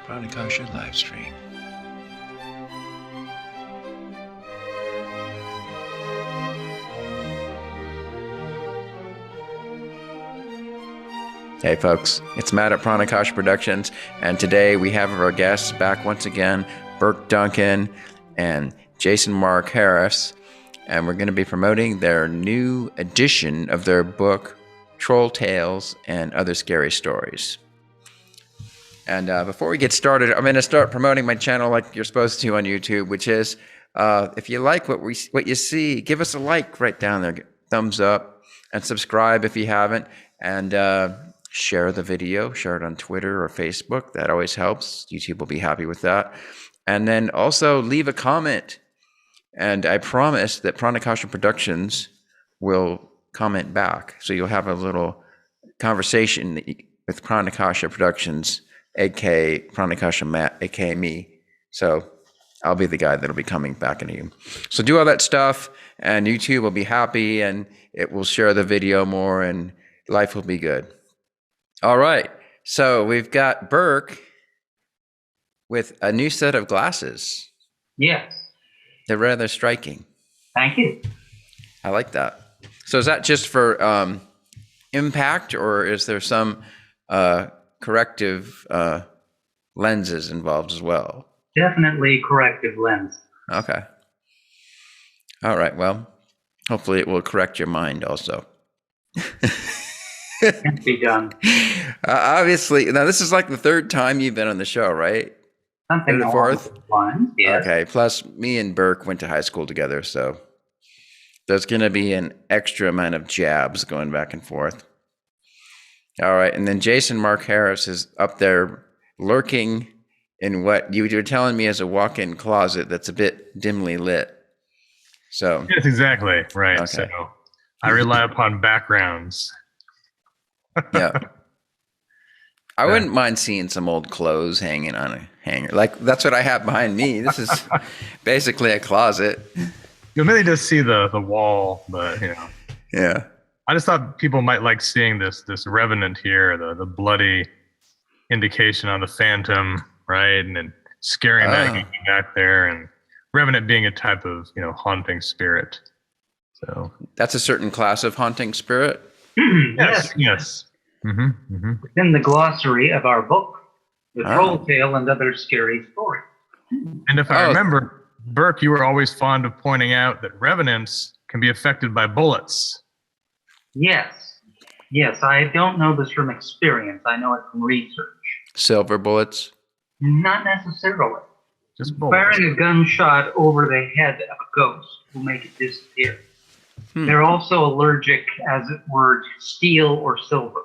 Pranakasha live stream. Hey folks, it's Matt at Pranakasha Productions, and today we have our guests back once again, Birke Duncan and Jason Marc Harris, and we're going to be promoting their new edition of their book, Troll Tales and Other Scary Stories. And before we get started, I'm going to start promoting my channel like you're supposed to on YouTube, which is, if you like what you see, give us a like right down there, thumbs up, and subscribe if you haven't, and share the video, share it on Twitter or Facebook. That always helps. YouTube will be happy with that. And then also leave a comment. And I promise that Pranakasha Productions will comment back. So you'll have a little conversation with Pranakasha Productions, aka Pranakasha Matt, aka me. So I'll be the guy that'll be coming back into you. So do all that stuff, and YouTube will be happy, and it will share the video more, and life will be good. All right, so we've got Birke with a new set of glasses. Yes. They're rather striking. Thank you. I like that. So is that just for impact, or is there some corrective lenses involved as well? Definitely corrective lens. Okay. All right, well, hopefully it will correct your mind also. Can't be done. Obviously, now this is like the third time you've been on the show, right? Something the along fourth? those lines, yes. Okay, plus me and Birke went to high school together, so there's going to be an extra amount of jabs going back and forth. All right, and then Jason Marc Harris is up there lurking in what you were telling me is a walk-in closet that's a bit dimly lit. So Yes, exactly. Right. Okay. So I rely upon backgrounds. yeah. I wouldn't mind seeing some old clothes hanging on a hanger. Like, that's what I have behind me. This is basically a closet. You'll mainly just see the wall, but Yeah. I just thought people might like seeing this revenant here, the bloody indication on the phantom, right? And then scaring that back there, and revenant being a type of haunting spirit. So That's a certain class of haunting spirit. yes. Within the glossary of our book, The Troll Tale and Other Scary Stories. And if I remember, Birke, you were always fond of pointing out that revenants can be affected by bullets. Yes. Yes, I don't know this from experience. I know it from research. Silver bullets. Not necessarily. Just bullets. Firing a gunshot over the head of a ghost will make it disappear. They're also allergic, as it were, to steel or silver.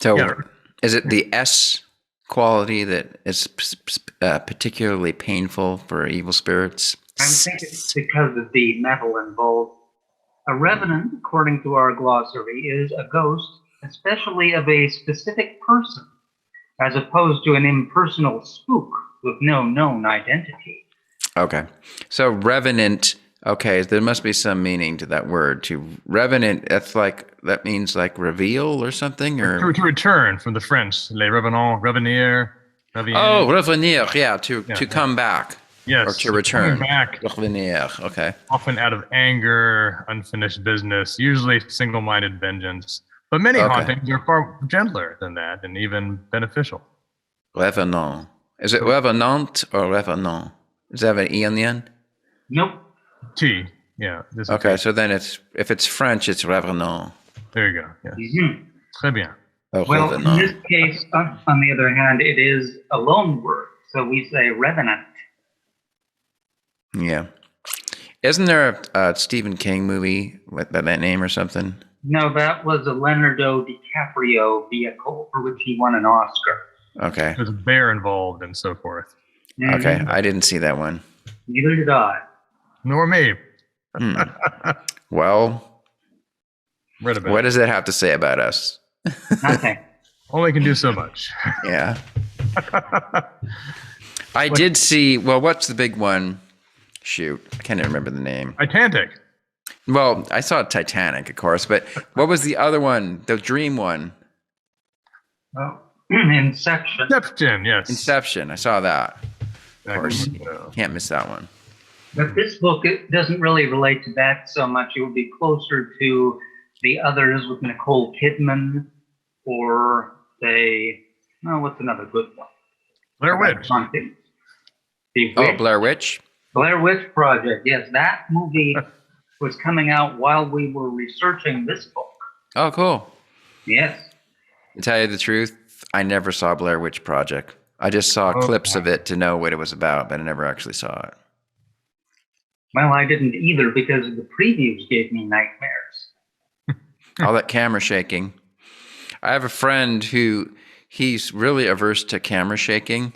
So is it the S quality that is particularly painful for evil spirits? I think it's because of the metal involved. A revenant, according to our glossary, is a ghost, especially of a specific person, as opposed to an impersonal spook with no known identity. Okay. So revenant, okay, there must be some meaning to that word. To revenant, that means like reveal or something? Or To return from the French, les revenants, revenir. Oh, revenir, yeah, to come back. Yes. Or to return. Coming back. Revenir, okay. Often out of anger, unfinished business, usually single-minded vengeance. But many hauntings are far gentler than that and even beneficial. Revenant. Is it revenant or revenant? Does it have an E on the end? Nope. T. Yeah. Okay, so then if it's French, it's revenant. There you go. Yes. Très bien. Oh, Well, revenant. in this case, on the other hand, it is a loan word, so we say revenant. Yeah. Isn't there a Stephen King movie with that name or something? No, that was a Leonardo DiCaprio vehicle for which he won an Oscar. Okay. There's a bear involved and so forth. Okay, I didn't see that one. Neither did I. Nor me. Well, Read about what it. does that have to say about us? Nothing. Only can do so much. Yeah. I did see, well, what's the big one? Shoot, I can't even remember the name. Titanic. Well, I saw Titanic, of course, but what was the other one? The dream one? Oh, Inception. Inception, yes. Inception. I saw that. Of course. Exactly. Can't miss that one. But this book, it doesn't really relate to that so much. It would be closer to the others with Nicole Kidman, or say, what's another good one? Blair Witch. Blair Witch? Blair Witch Project. Yes, that movie was coming out while we were researching this book. Oh, cool. Yes. To tell you the truth, I never saw Blair Witch Project. I just saw clips of it to know what it was about, but I never actually saw it. Well, I didn't either because the previews gave me nightmares. All that camera shaking. I have a friend who he's really averse to camera shaking.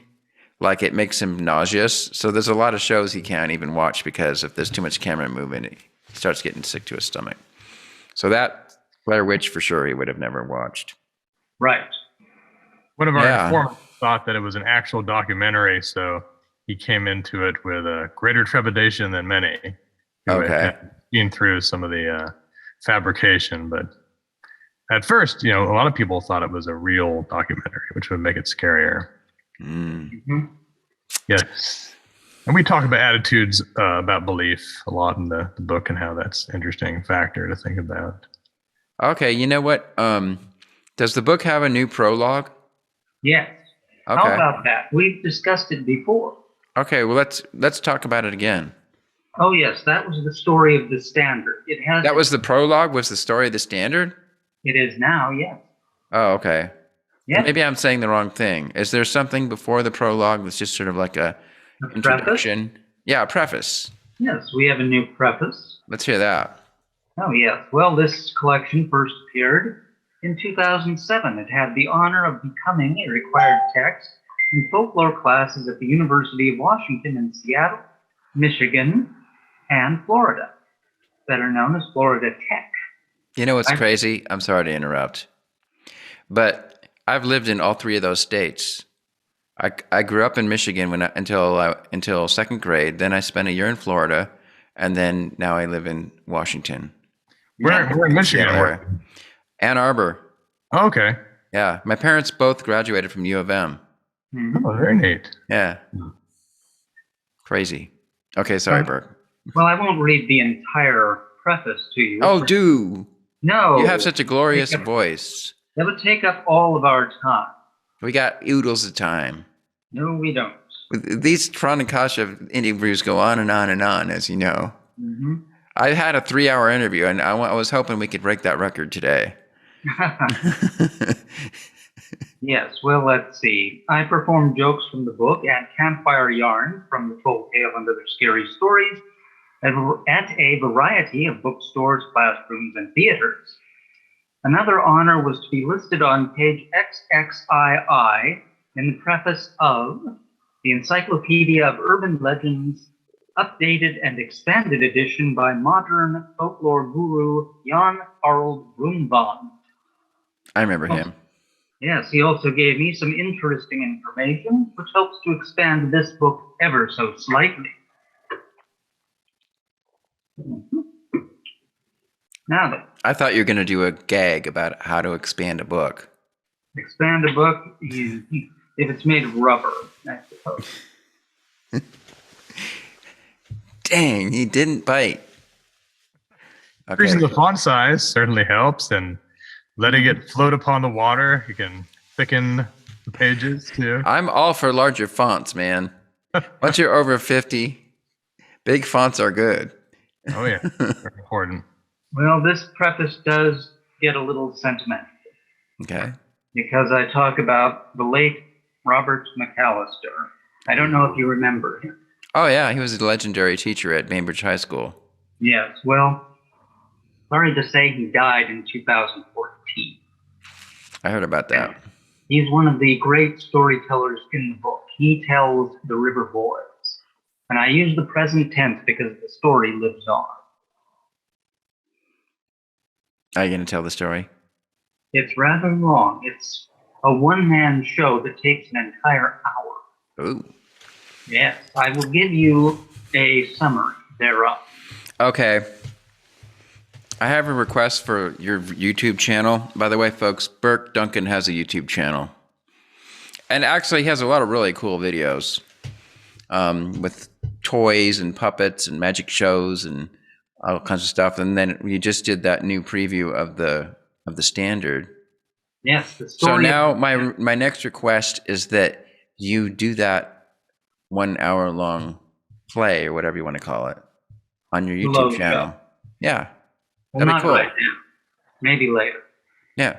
Like it makes him nauseous. So there's a lot of shows he can't even watch because if there's too much camera movement, he starts getting sick to his stomach. So that Blair Witch for sure he would have never watched. Right. One of our informants thought that it was an actual documentary, so he came into it with a greater trepidation than many who had seen through some of the fabrication. But at first, a lot of people thought it was a real documentary, which would make it scarier. Mm-hmm. Yes. And we talk about attitudes about belief a lot in the book and how that's an interesting factor to think about. Okay, you know what? Does the book have a new prologue? Yes. Okay. How about that? We've discussed it before. Okay, well let's talk about it again. Oh yes, that was the story of the Standard. That was the prologue, was the story of the Standard? It is now, yes. Oh, okay. Yes. Maybe I'm saying the wrong thing. Is there something before the prologue that's just sort of like a introduction? Preface? Yeah, a preface. Yes, we have a new preface. Let's hear that. Oh yes. Well, this collection first appeared in 2007. It had the honor of becoming a required text in folklore classes at the University of Washington in Seattle, Michigan, and Florida, better known as Florida Tech. You know what's crazy? I'm sorry to interrupt, but I've lived in all three of those states. I grew up in Michigan until second grade. Then I spent a year in Florida, and then now I live in Washington. We're in Michigan. Ann Arbor. Oh, okay. Yeah, my parents both graduated from U of M. Mm-hmm. Oh, very neat. Yeah. Crazy. Okay, sorry, Burke. Well, I won't read the entire preface to you. Oh, do. No. You have such a glorious voice. That would take up all of our time. We got oodles of time. No, we don't. These Pranakasha interviews go on and on and on, as you know. Mm-hmm. I had a 3-hour interview, and I was hoping we could break that record today. Yes, well, let's see. I perform jokes from the book at Campfire Yarn from the Folk Tale and Other Scary Stories at a variety of bookstores, classrooms, and theaters. Another honor was to be listed on page XXII in the preface of the Encyclopedia of Urban Legends, updated and expanded edition by modern folklore guru Jan Harald Brunvand. I remember him. Yes, he also gave me some interesting information, which helps to expand this book ever so slightly. Now then. I thought you were going to do a gag about how to expand a book. Expand a book, if it's made of rubber, I suppose. Dang, he didn't bite. Okay. Increasing the font size certainly helps, and letting it float upon the water, you can thicken the pages too. I'm all for larger fonts, man. Once you're over 50, big fonts are good. Oh yeah, very important. Well, this preface does get a little sentimental. Okay. Because I talk about the late Robert McAllister. I don't know if you remember him. Oh yeah, he was a legendary teacher at Bainbridge High School. Yes, well, sorry to say he died in 2014. I heard about that. He's one of the great storytellers in the book. He tells the river boys. And I use the present tense because the story lives on. Are you going to tell the story? It's rather long. It's a one-man show that takes an entire hour. Ooh. Yes, I will give you a summary thereof. Okay. I have a request for your YouTube channel. By the way, folks, Birke Duncan has a YouTube channel. And actually, he has a lot of really cool videos with toys and puppets and magic shows and all kinds of stuff. And then we just did that new preview of the standard. Yes, the So story. now my next request is that you do that 1 hour long play or whatever you want to call it on your YouTube channel. Yeah, Well, that'd be not cool. right now. Maybe later. Yeah.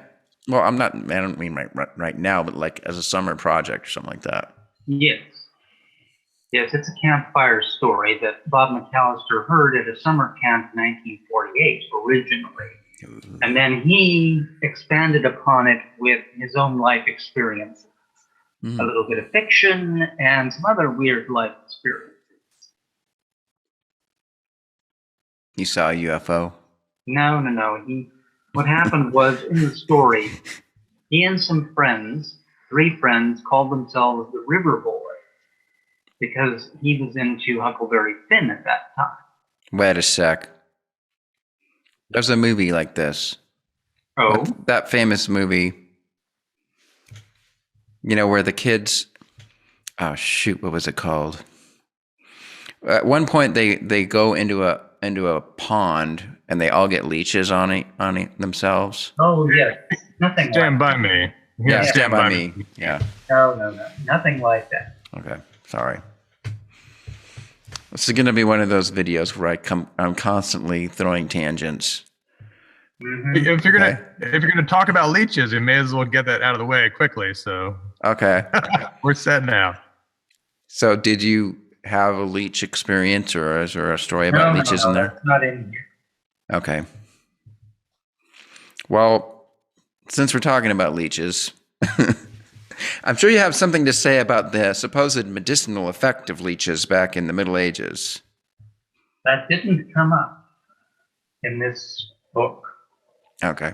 Well, I don't mean right now, but like as a summer project or something like that. Yes. Yes, it's a campfire story that Bob McAllister heard at a summer camp in 1948 originally. And then he expanded upon it with his own life experiences. A little bit of fiction and some other weird life experiences. You saw a UFO? No. What happened was, in the story, he and some friends, 3 friends, called themselves the River Boys because he was into Huckleberry Finn at that time. Wait a sec. There's a movie like this. Oh? That famous movie, you know, where the kids, oh shoot, what was it called? At one point they go into a pond and they all get leeches on it themselves. Oh, yes. Nothing Stand like by me. Yeah, Stand By Me. Yeah. No. Nothing like that. Okay, sorry. This is going to be one of those videos where I'm constantly throwing tangents. Mm-hmm. If you're gonna talk about leeches, you may as well get that out of the way quickly. So Okay. we're set now. So did you have a leech experience, or is there a story about leeches in there? That's not in here. Okay. Well, since we're talking about leeches, I'm sure you have something to say about the supposed medicinal effect of leeches back in the Middle Ages. That didn't come up in this book. Okay.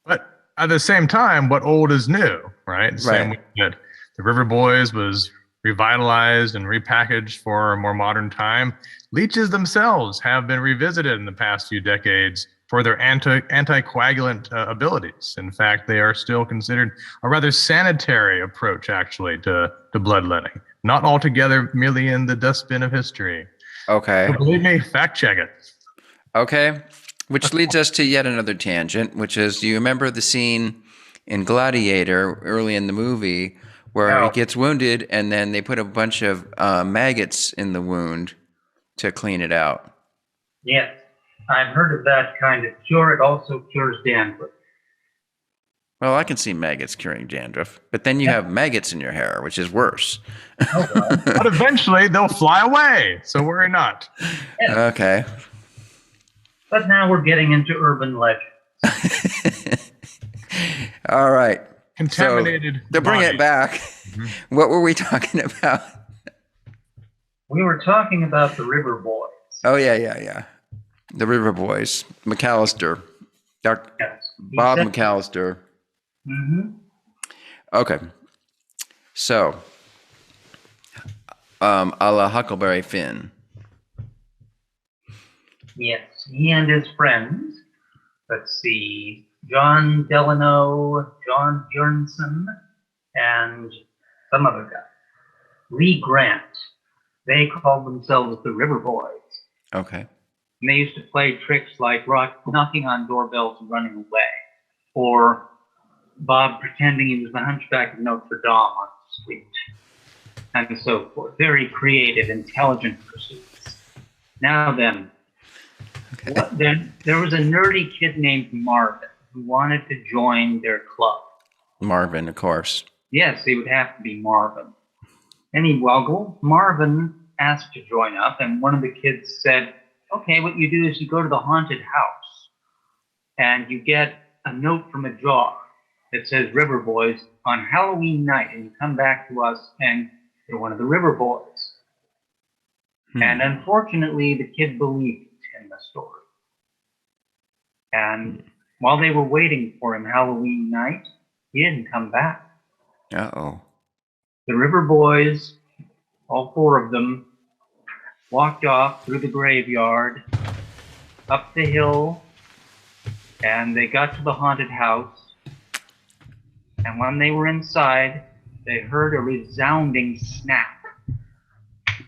But at the same time, what old is new, right? The same way that the River Boys was revitalized and repackaged for a more modern time. Leeches themselves have been revisited in the past few decades for their anticoagulant abilities. In fact, they are still considered a rather sanitary approach, actually, to bloodletting. Not altogether merely in the dustbin of history. Okay. So believe me, fact check it. Okay. Which leads us to yet another tangent, which is, do you remember the scene in Gladiator early in the movie where he gets wounded and then they put a bunch of maggots in the wound to clean it out? Yes, I've heard of that kind of cure. It also cures dandruff. Well, I can see maggots curing dandruff, but then you have maggots in your hair, which is worse. But eventually they'll fly away, so worry not. Yes. Okay. But now we're getting into urban legend. All right. Contaminated. So, to bring it bodies. back, what were we talking about? We were talking about the River Boys. Oh, yeah. The River Boys. McAllister. Yes. Bob McAllister. Mm-hmm. Okay. So, a la Huckleberry Finn. Yes, he and his friends, let's see, John Delano, John Bjornson, and some other guy, Lee Grant. They called themselves the River Boys. Okay. And they used to play tricks like knocking on doorbells and running away, or Bob pretending he was the Hunchback of Notre Dame on the street, and so forth. Very creative, intelligent pursuits. Now then, there was a nerdy kid named Marvin who wanted to join their club. Marvin, of course. Yes, he would have to be Marvin. Anyway, Marvin asked to join up, and one of the kids said, okay, what you do is you go to the haunted house, and you get a note from a jar that says River Boys on Halloween night, and you come back to us, and you're one of the River Boys. And unfortunately, the kid believed in the story. And while they were waiting for him Halloween night, he didn't come back. Uh-oh. The River Boys, all 4 of them, walked off through the graveyard, up the hill, and they got to the haunted house. And when they were inside, they heard a resounding snap.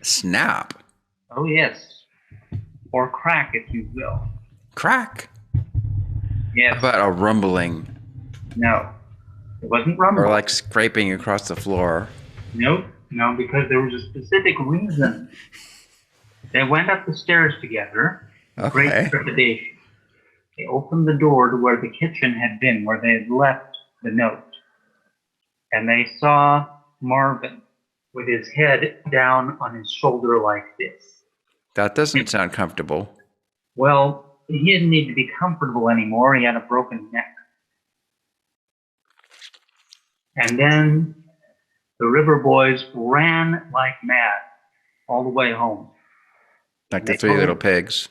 Snap. Oh, yes. Or crack, if you will. Crack. Yes. How about a rumbling? No. It wasn't rumbling. Or like scraping across the floor. Nope. No, because there was a specific reason. They went up the stairs together with great trepidation. They opened the door to where the kitchen had been, where they had left the note. And they saw Marvin with his head down on his shoulder like this. That doesn't sound comfortable. Well, he didn't need to be comfortable anymore. He had a broken neck. And then the River Boys ran like mad all the way home. Like the three little pigs.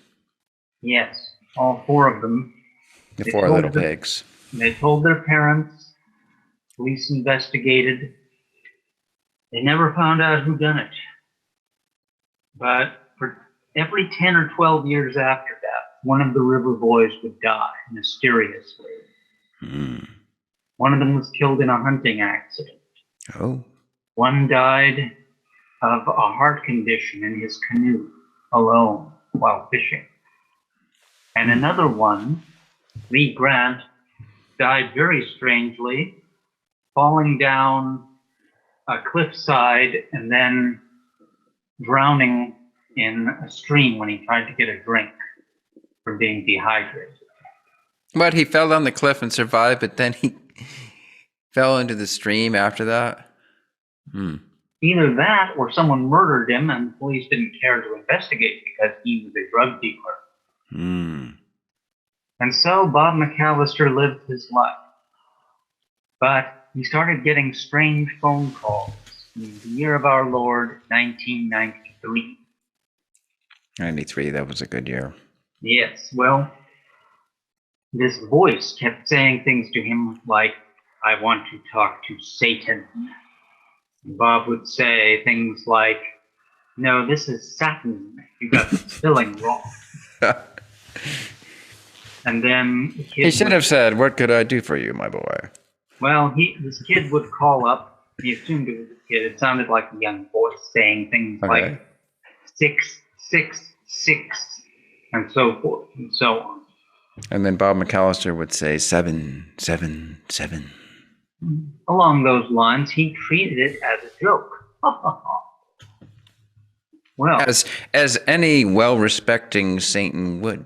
Yes, all four of them. The four little pigs. They told their parents. Police investigated. They never found out who done it. But for every 10 or 12 years after that, one of the River Boys would die mysteriously. One of them was killed in a hunting accident. Oh. One died of a heart condition in his canoe, alone, while fishing. And another one, Lee Grant, died very strangely, falling down a cliffside and then drowning in a stream when he tried to get a drink from being dehydrated. But he fell down the cliff and survived, but then he fell into the stream after that? Either that or someone murdered him and the police didn't care to investigate because he was a drug dealer. And so Bob McAllister lived his life. But he started getting strange phone calls in the year of our Lord, 1993. 93, that was a good year. Yes, well, this voice kept saying things to him like, I want to talk to Satan. Bob would say things like, no, this is Saturn. You got the spelling wrong. And then he should have said, what could I do for you, my boy? Well, this kid would call up. He assumed it was a kid. It sounded like a young voice saying things like 666 and so forth and so on. And then Bob McAllister would say 777. Along those lines, he treated it as a joke. Well, as any well-respecting Satan would.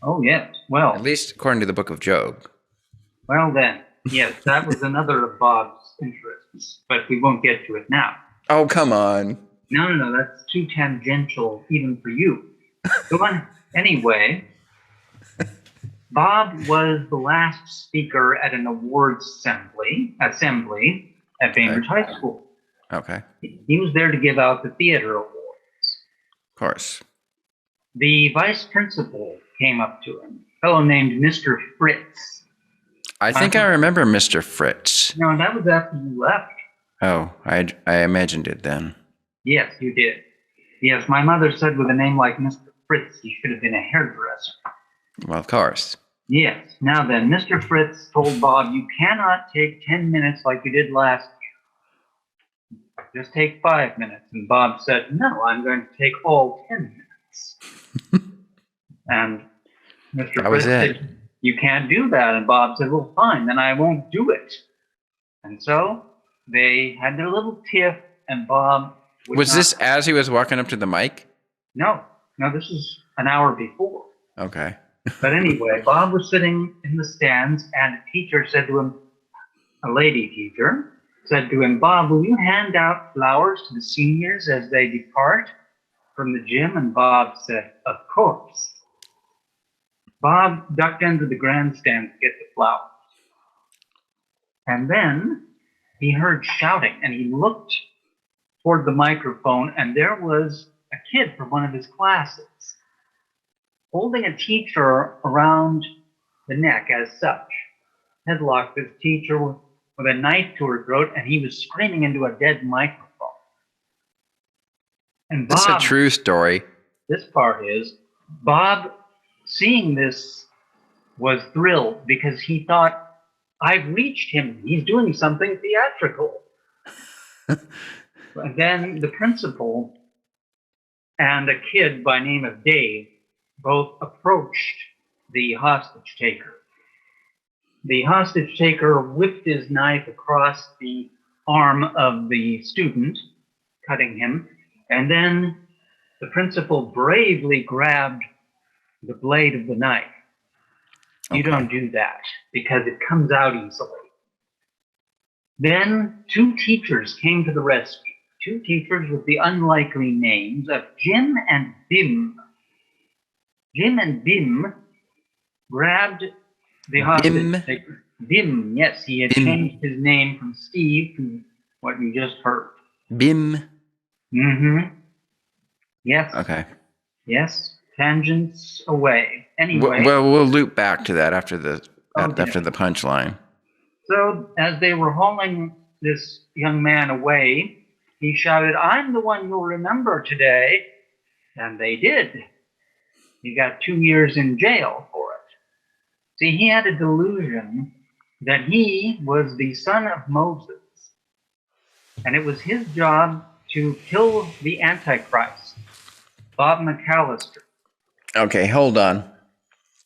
Oh yes, well, at least according to the Book of Job. Well then, yes, that was another of Bob's interests, but we won't get to it now. Oh, come on. No, that's too tangential even for you. Go on. Anyway, Bob was the last speaker at an awards assembly at Bainbridge High School. Okay. He was there to give out the theater awards. Of course. The vice principal came up to him, a fellow named Mr. Fritz. I think I remember Mr. Fritz. No, that was after you left. Oh, I imagined it then. Yes, you did. Yes, my mother said with a name like Mr. Fritz, he should have been a hairdresser. Well, of course. Yes. Now then, Mr. Fritz told Bob, you cannot take 10 minutes like you did last year. Just take 5 minutes. And Bob said, no, I'm going to take all 10 minutes. And Mr. Fritz said, you can't do that. And Bob said, well, fine, then I won't do it. And so they had their little tiff, and Bob... Was this as he was walking up to the mic? No, this is an hour before. Okay. But anyway, Bob was sitting in the stands, and a teacher said to him, a lady teacher, said to him, Bob, will you hand out flowers to the seniors as they depart from the gym? And Bob said, of course. Bob ducked into the grandstand to get the flowers. And then he heard shouting, and he looked toward the microphone, and there was a kid from one of his classes holding a teacher around the neck as such, headlocked this teacher with a knife to her throat, and he was screaming into a dead microphone. And Bob, that's a true story. This part is, Bob, seeing this, was thrilled because he thought, I've reached him. He's doing something theatrical. And then the principal and a kid by name of Dave both approached the hostage taker. The hostage taker whipped his knife across the arm of the student, cutting him, and then the principal bravely grabbed the blade of the knife. You don't do that because it comes out easily. Then two teachers came to the rescue. Two teachers with the unlikely names of Jim and Bim. Jim and Bim grabbed the hostage taker. Bim, yes, he had changed his name from Steve to what you just heard. Bim. Mm-hmm. Yes. Okay. Yes. Tangents away. Anyway. Well, we'll loop back to that after the punchline. So as they were hauling this young man away, he shouted, "I'm the one you'll remember today." And they did. He got 2 years in jail for it. See, he had a delusion that he was the son of Moses. And it was his job to kill the Antichrist, Bob McAllister. Okay, hold on.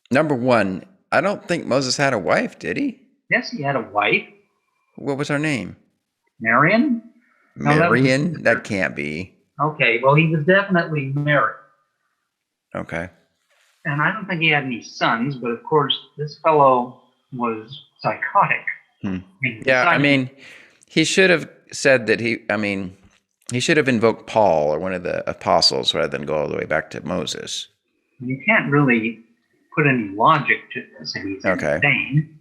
Number one, I don't think Moses had a wife, did he? Yes, he had a wife. What was her name? Marion? Marion? That can't be. Okay, well, he was definitely married. Okay. And I don't think he had any sons, but of course, this fellow was psychotic. I mean, he should have said that he should have invoked Paul or one of the apostles rather than go all the way back to Moses. You can't really put any logic to this, and he's insane.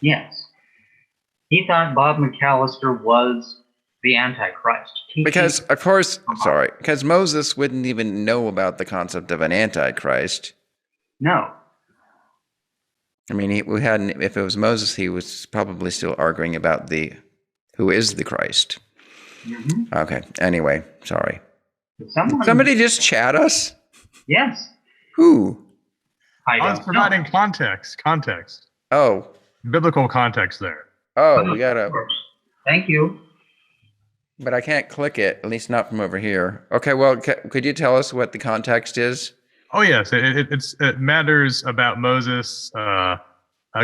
Yes. He thought Bob McAllister was the Antichrist. Because Moses wouldn't even know about the concept of an Antichrist. No. I mean, if it was Moses, he was probably still arguing about who is the Christ. Mm-hmm. Okay. Anyway, sorry. Did somebody just chat us? Yes. Who? I was providing context. Oh. Biblical context there. Oh, we gotta. Thank you. But I can't click it, at least not from over here. Okay, well, could you tell us what the context is? Oh, yes. It matters about Moses. A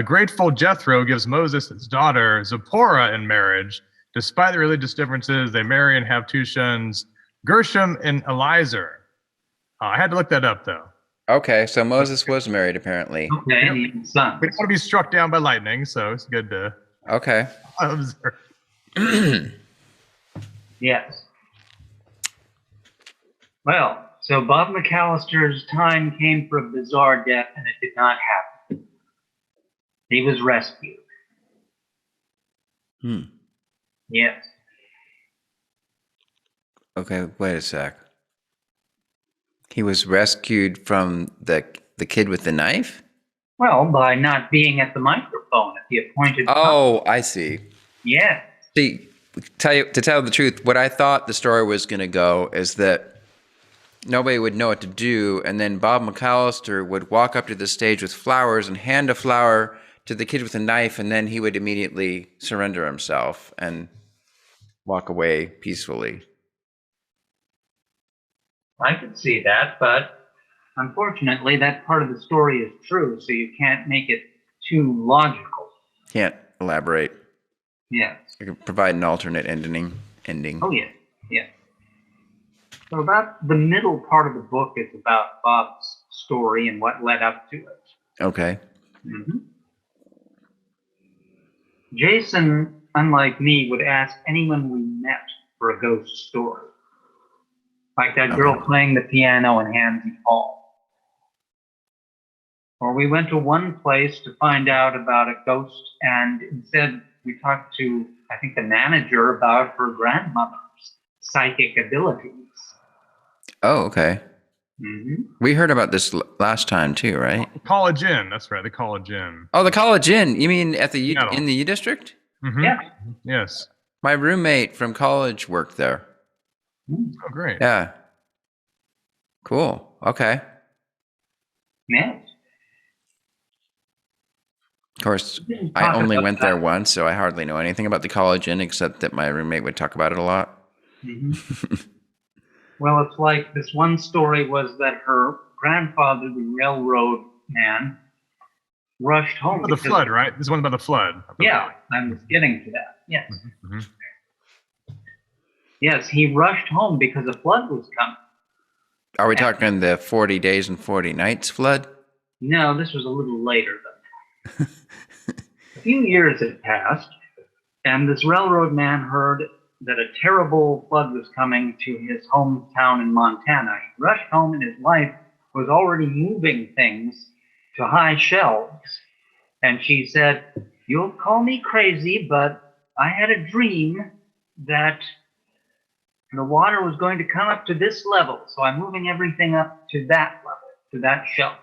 grateful Jethro gives Moses his daughter Zipporah in marriage. Despite the religious differences, they marry and have two sons, Gershom and Eliezer. I had to look that up, though. Okay, so Moses was married, apparently. Okay, we don't want to be struck down by lightning, so it's good to observe. Yes. Well, so Bob McAllister's time came for a bizarre death, and it did not happen. He was rescued. Yes. Okay, wait a sec. He was rescued from the kid with the knife? Well, by not being at the microphone at the appointed time. Oh, I see. Yeah. See, to tell the truth, what I thought the story was going to go is that nobody would know what to do, and then Bob McAllister would walk up to the stage with flowers and hand a flower to the kid with a knife, and then he would immediately surrender himself and walk away peacefully. I could see that, but unfortunately, that part of the story is true, so you can't make it too logical. Can't elaborate. Yes. You can provide an alternate ending. Oh, yeah. Yeah. So about the middle part of the book is about Bob's story and what led up to it. Okay. Mm-hmm. Jason, unlike me, would ask anyone we met for a ghost story. Like that girl playing the piano in Hansy Hall. Or we went to one place to find out about a ghost, and instead we talked to, I think, the manager about her grandmother's psychic abilities. Oh, okay. Mm-hmm. We heard about this last time too, right? College Inn. That's right. The College Inn. Oh, the College Inn. You mean at the in the U District? Mm-hmm. Yeah. Yes. My roommate from college worked there. Oh, great. Yeah. Cool. Okay. Yes. Of course, We didn't I talk only about went that. there once, so I hardly know anything about the College Inn except that my roommate would talk about it a lot. Well, it's like this one story was that her grandfather, the railroad man, rushed home. The flood, right? This one about the flood. Yeah, I was getting to that. Yes. Mhm. Yes, he rushed home because a flood was coming. Are we talking the 40 days and 40 nights flood? No, this was a little later than that. A few years had passed, and this railroad man heard that a terrible flood was coming to his hometown in Montana. He rushed home, and his wife was already moving things to high shelves. And she said, "You'll call me crazy, but I had a dream that the water was going to come up to this level, so I'm moving everything up to that level, to that shelf."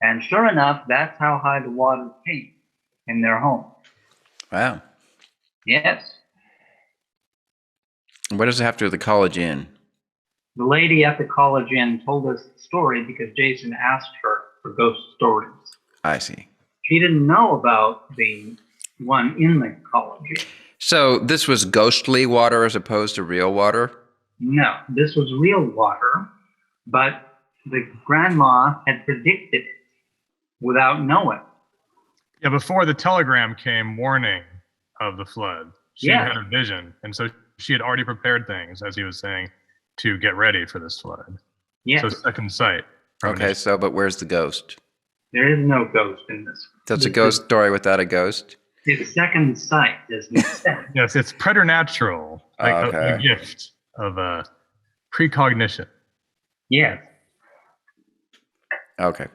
And sure enough, that's how high the water came in their home. Wow. Yes. What does it have to do with the College Inn? The lady at the College Inn told us the story because Jason asked her for ghost stories. I see. She didn't know about the one in the College Inn. So this was ghostly water as opposed to real water? No, this was real water, but the grandma had predicted it without knowing. Yeah, before the telegram came warning of the flood, she had a vision. And so she had already prepared things, as he was saying, to get ready for this flood. Yes. So second sight. Okay, so but where's the ghost? There is no ghost in this. So it's a ghost story without a ghost? It's second sight, as we said. Yes, it's preternatural, like a gift of precognition. Yes. Okay.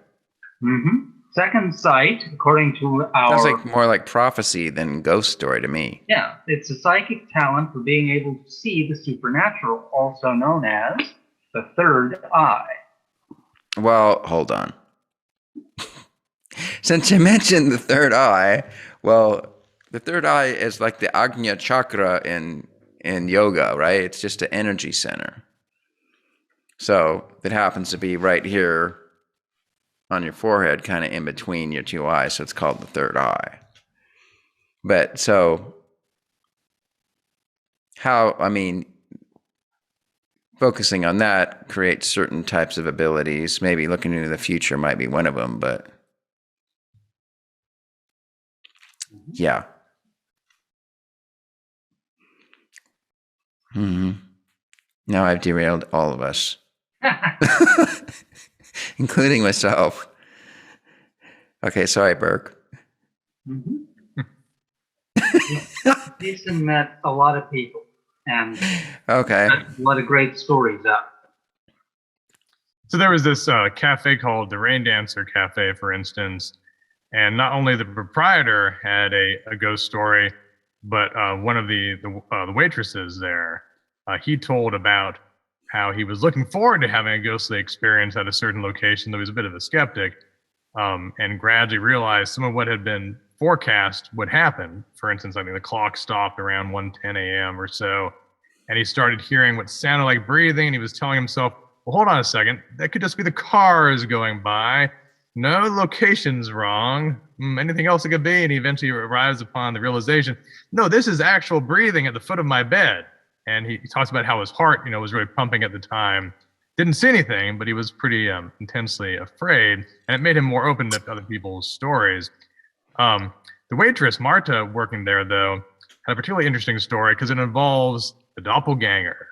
Mm-hmm. Second sight, according to our... Sounds like more like prophecy than ghost story to me. Yeah, it's a psychic talent for being able to see the supernatural, also known as the third eye. Well, hold on. Since you mentioned the third eye, well, the third eye is like the Agnya chakra in yoga, right? It's just an energy center. So it happens to be right here on your forehead, kind of in between your two eyes. So it's called the third eye. But so how, I mean, focusing on that creates certain types of abilities. Maybe looking into the future might be one of them, but yeah. Now I've derailed all of us, including myself. Okay, sorry, Birke. Jason met a lot of people and Okay. got a lot of great stories out. So there was this cafe called the Rain Dancer Cafe, for instance, and not only the proprietor had a ghost story, but one of the waitresses there, he told about how he was looking forward to having a ghostly experience at a certain location, though he was a bit of a skeptic, and gradually realized some of what had been forecast would happen. For instance, I think the clock stopped around 1:10 a.m. or so, and he started hearing what sounded like breathing, and he was telling himself, well, hold on a second, that could just be the cars going by. No, the location's wrong. Anything else it could be? And he eventually arrives upon the realization, no, this is actual breathing at the foot of my bed. And he talks about how his heart, was really pumping at the time. Didn't see anything, but he was pretty intensely afraid. And it made him more open to other people's stories. The waitress, Marta, working there, though, had a particularly interesting story because it involves the doppelganger,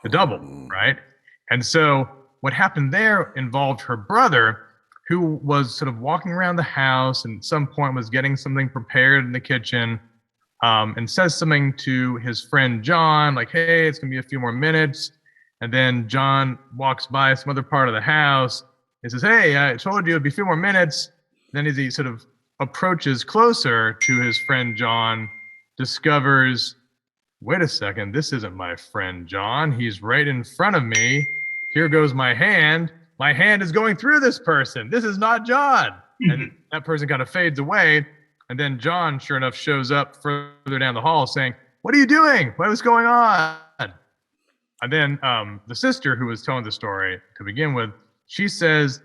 the double, right? And so what happened there involved her brother, who was sort of walking around the house and at some point was getting something prepared in the kitchen, and says something to his friend John, like, hey, it's gonna be a few more minutes. And then John walks by some other part of the house and says, hey, I told you it'd be a few more minutes. Then as he sort of approaches closer to his friend John, discovers, wait a second, this isn't my friend John. He's right in front of me. Here goes my hand. My hand is going through this person. This is not John. And that person kind of fades away. And then John, sure enough, shows up further down the hall saying, what are you doing? What was going on? And then the sister who was telling the story to begin with, she says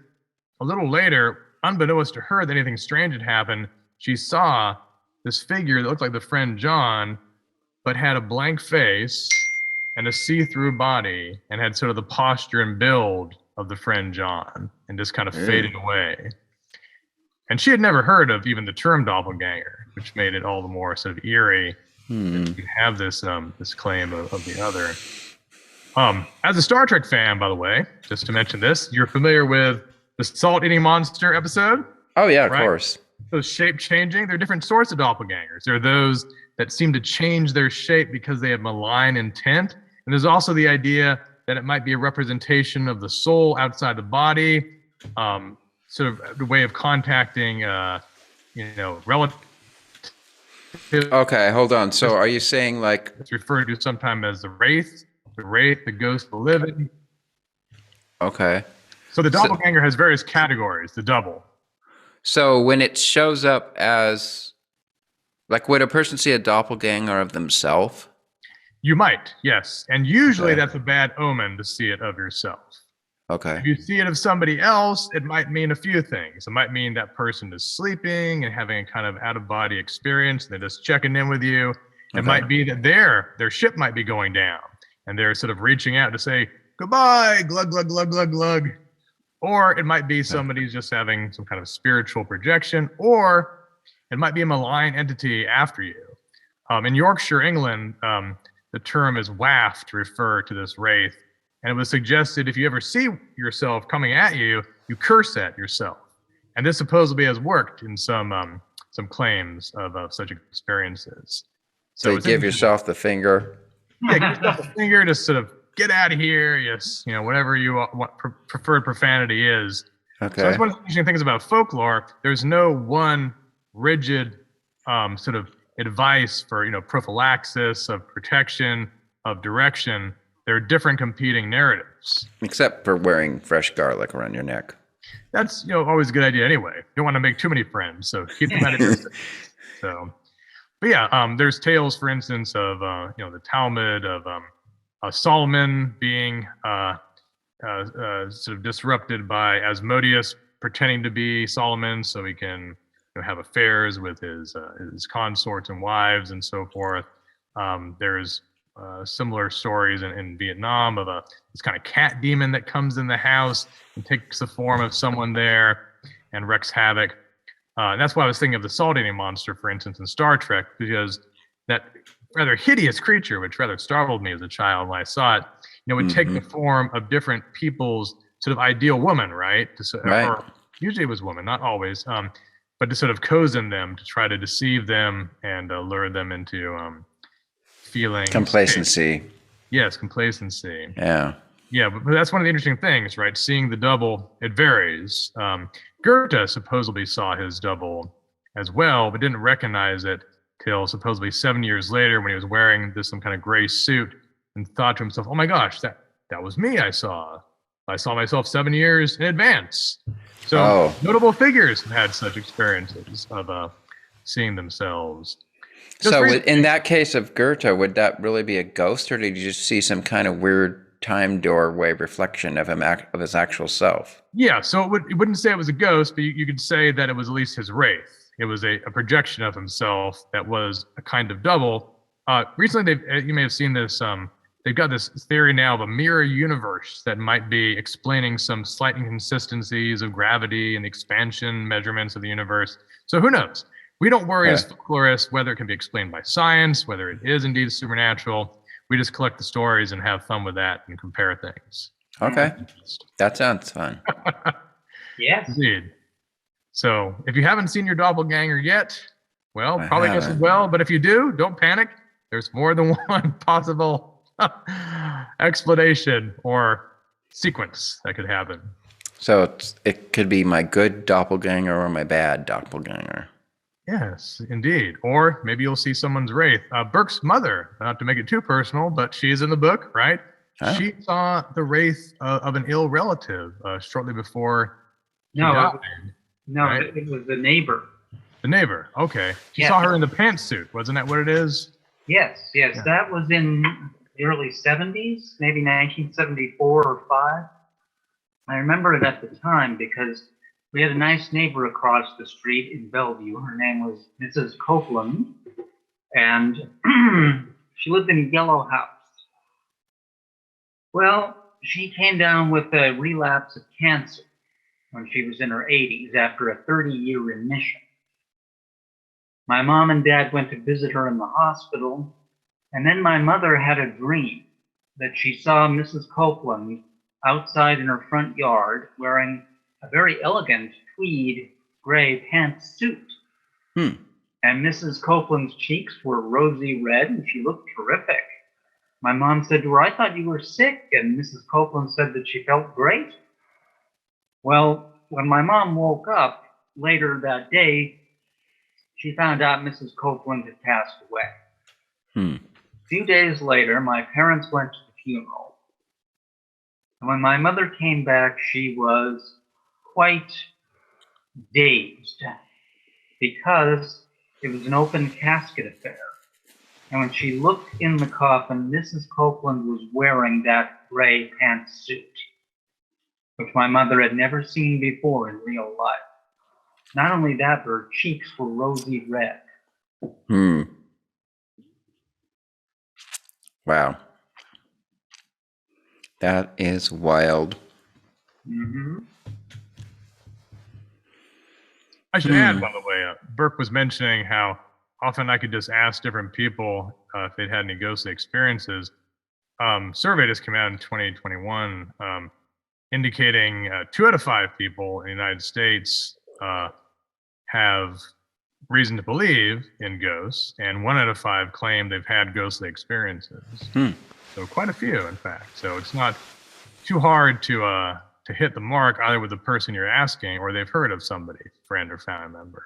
a little later, unbeknownst to her that anything strange had happened, she saw this figure that looked like the friend John, but had a blank face and a see-through body and had sort of the posture and build of the friend John and just kind of faded away. And she had never heard of even the term doppelganger, which made it all the more sort of eerie that you have this this claim of the other. As a Star Trek fan, by the way, just to mention this, you're familiar with the salt-eating monster episode? Oh, yeah, of course. Those shape-changing, there are different sorts of doppelgangers. There are those that seem to change their shape because they have malign intent. And there's also the idea that it might be a representation of the soul outside the body, sort of the way of contacting, relative. Okay, hold on. So are you saying like... It's referred to sometimes as the wraith, the ghost of the living. Okay. So the doppelganger has various categories, the double. So when it shows up as... Like, would a person see a doppelganger of themselves? You might, yes. And usually that's a bad omen to see it of yourself. Okay. If you see it of somebody else, it might mean a few things. It might mean that person is sleeping and having a kind of out-of-body experience. They're just checking in with you. It might be that their ship might be going down, and they're sort of reaching out to say, goodbye, glug, glug, glug, glug, glug. Or it might be somebody's just having some kind of spiritual projection, or it might be a malign entity after you. In Yorkshire, England, the term is waft to refer to this wraith. And it was suggested if you ever see yourself coming at you, you curse at yourself. And this supposedly has worked in some claims of such experiences. So you give yourself the finger. Yeah, give yourself the finger to sort of get out of here. Yes, whatever you want, preferred profanity is. Okay. So that's one of the interesting things about folklore. There's no one rigid sort of advice for prophylaxis, of protection, of direction. There are different competing narratives. Except for wearing fresh garlic around your neck. That's always a good idea anyway. You don't want to make too many friends, so keep them at a distance. But yeah, there's tales, for instance, of the Talmud of Solomon being sort of disrupted by Asmodeus pretending to be Solomon, so he can have affairs with his consorts and wives and so forth. There's similar stories in Vietnam of this kind of cat demon that comes in the house and takes the form of someone there and wreaks havoc. And that's why I was thinking of the salt-eating monster, for instance, in Star Trek, because that rather hideous creature, which rather startled me as a child when I saw it, would take the form of different people's sort of ideal woman, right? Or usually it was woman, not always, but to sort of cozen them, to try to deceive them and lure them into feeling complacency. Yes, complacency. Yeah. Yeah, but that's one of the interesting things, right? Seeing the double, it varies. Goethe supposedly saw his double as well, but didn't recognize it till supposedly 7 years later when he was wearing some kind of gray suit and thought to himself, oh my gosh, that was me I saw. I saw myself 7 years in advance. So notable figures have had such experiences of seeing themselves. So in that case of Goethe, would that really be a ghost, or did you just see some kind of weird time doorway reflection of him of his actual self? Yeah, so it wouldn't say it was a ghost, but you could say that it was at least his wraith. It was a projection of himself that was a kind of double. Recently, you may have seen this. They've got this theory now of a mirror universe that might be explaining some slight inconsistencies of gravity and expansion measurements of the universe. So who knows? We don't worry as folklorists whether it can be explained by science, whether it is indeed supernatural. We just collect the stories and have fun with that and compare things. Okay. That sounds fun. Yes. Indeed. So if you haven't seen your doppelganger yet, well, probably guess as well. But if you do, don't panic. There's more than one possible explanation or sequence that could happen. So it could be my good doppelganger or my bad doppelganger. Yes, indeed. Or maybe you'll see someone's wraith. Burke's mother, not to make it too personal, but she's in the book, right? Oh. She saw the wraith of an ill relative shortly before she No, died. right? It was the neighbor. The neighbor, okay. She Yes. saw her in the pantsuit. Wasn't that what it is? Yes. Yeah. That was in the early 70s, maybe 1974 or 5. I remember it at the time because We had a nice neighbor across the street in Bellevue. Her name was Mrs. Copeland, and she lived in a yellow house. Well, she came down with a relapse of cancer when she was in her 80s after a 30-year remission. My mom and dad went to visit her in the hospital, and then my mother had a dream that she saw Mrs. Copeland outside in her front yard wearing a very elegant tweed gray pantsuit. And Mrs. Copeland's cheeks were rosy red, and she looked terrific. My mom said to her, "I thought you were sick," and Mrs. Copeland said that she felt great. Well, when my mom woke up later that day, she found out Mrs. Copeland had passed away. A few days later, my parents went to the funeral. And when my mother came back, she was quite dazed because it was an open casket affair. And when she looked in the coffin, Mrs. Copeland was wearing that gray pantsuit, which my mother had never seen before in real life. Not only that, but her cheeks were rosy red. Wow. That is wild. I should add, by the way, Burke was mentioning how often I could just ask different people if they'd had any ghostly experiences. Survey just came out in 2021 indicating 2 out of 5 people in the United States have reason to believe in ghosts, and 1 out of 5 claim they've had ghostly experiences. So quite a few, in fact. So it's not too hard to hit the mark either with the person you're asking or they've heard of somebody, friend or family member.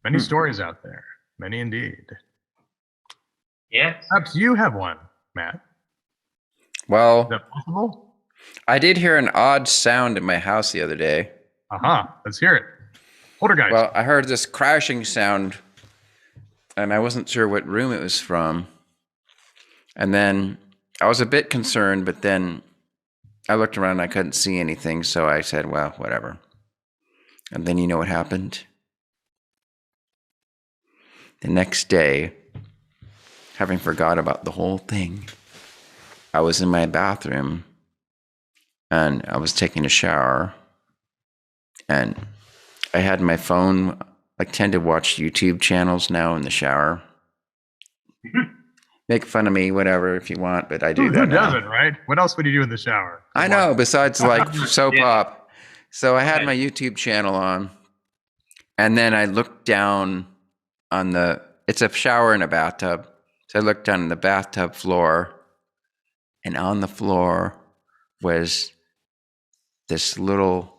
Many stories out there. Many indeed. Yes. Perhaps you have one, Matt. Well, Is that possible? I did hear an odd sound in my house the other day. Let's hear it. Poltergeist. Well, I heard this crashing sound, and I wasn't sure what room it was from. And then I was a bit concerned, but then I looked around and I couldn't see anything, so I said, well, whatever. And then you know what happened? The next day, having forgot about the whole thing, I was in my bathroom and I was taking a shower, and I had my phone. I tend to watch YouTube channels now in the shower. Make fun of me, whatever, if you want, but I do that now. Who doesn't, right? What else would you do in the shower? I know, besides like soap op. So I had my YouTube channel on, and then I looked down on it's a shower and a bathtub. So I looked down on the bathtub floor, and on the floor was this little,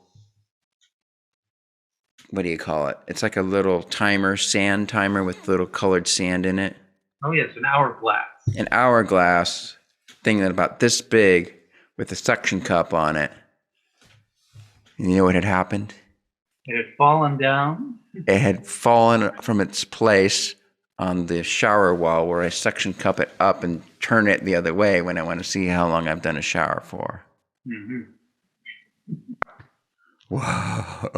what do you call it? It's like a little timer, sand timer with little colored sand in it. Oh, yes, an hourglass. An hourglass thing that about this big with a suction cup on it. And you know what had happened? It had fallen down. It had fallen from its place on the shower wall where I suction cup it up and turn it the other way when I want to see how long I've done a shower for. Whoa.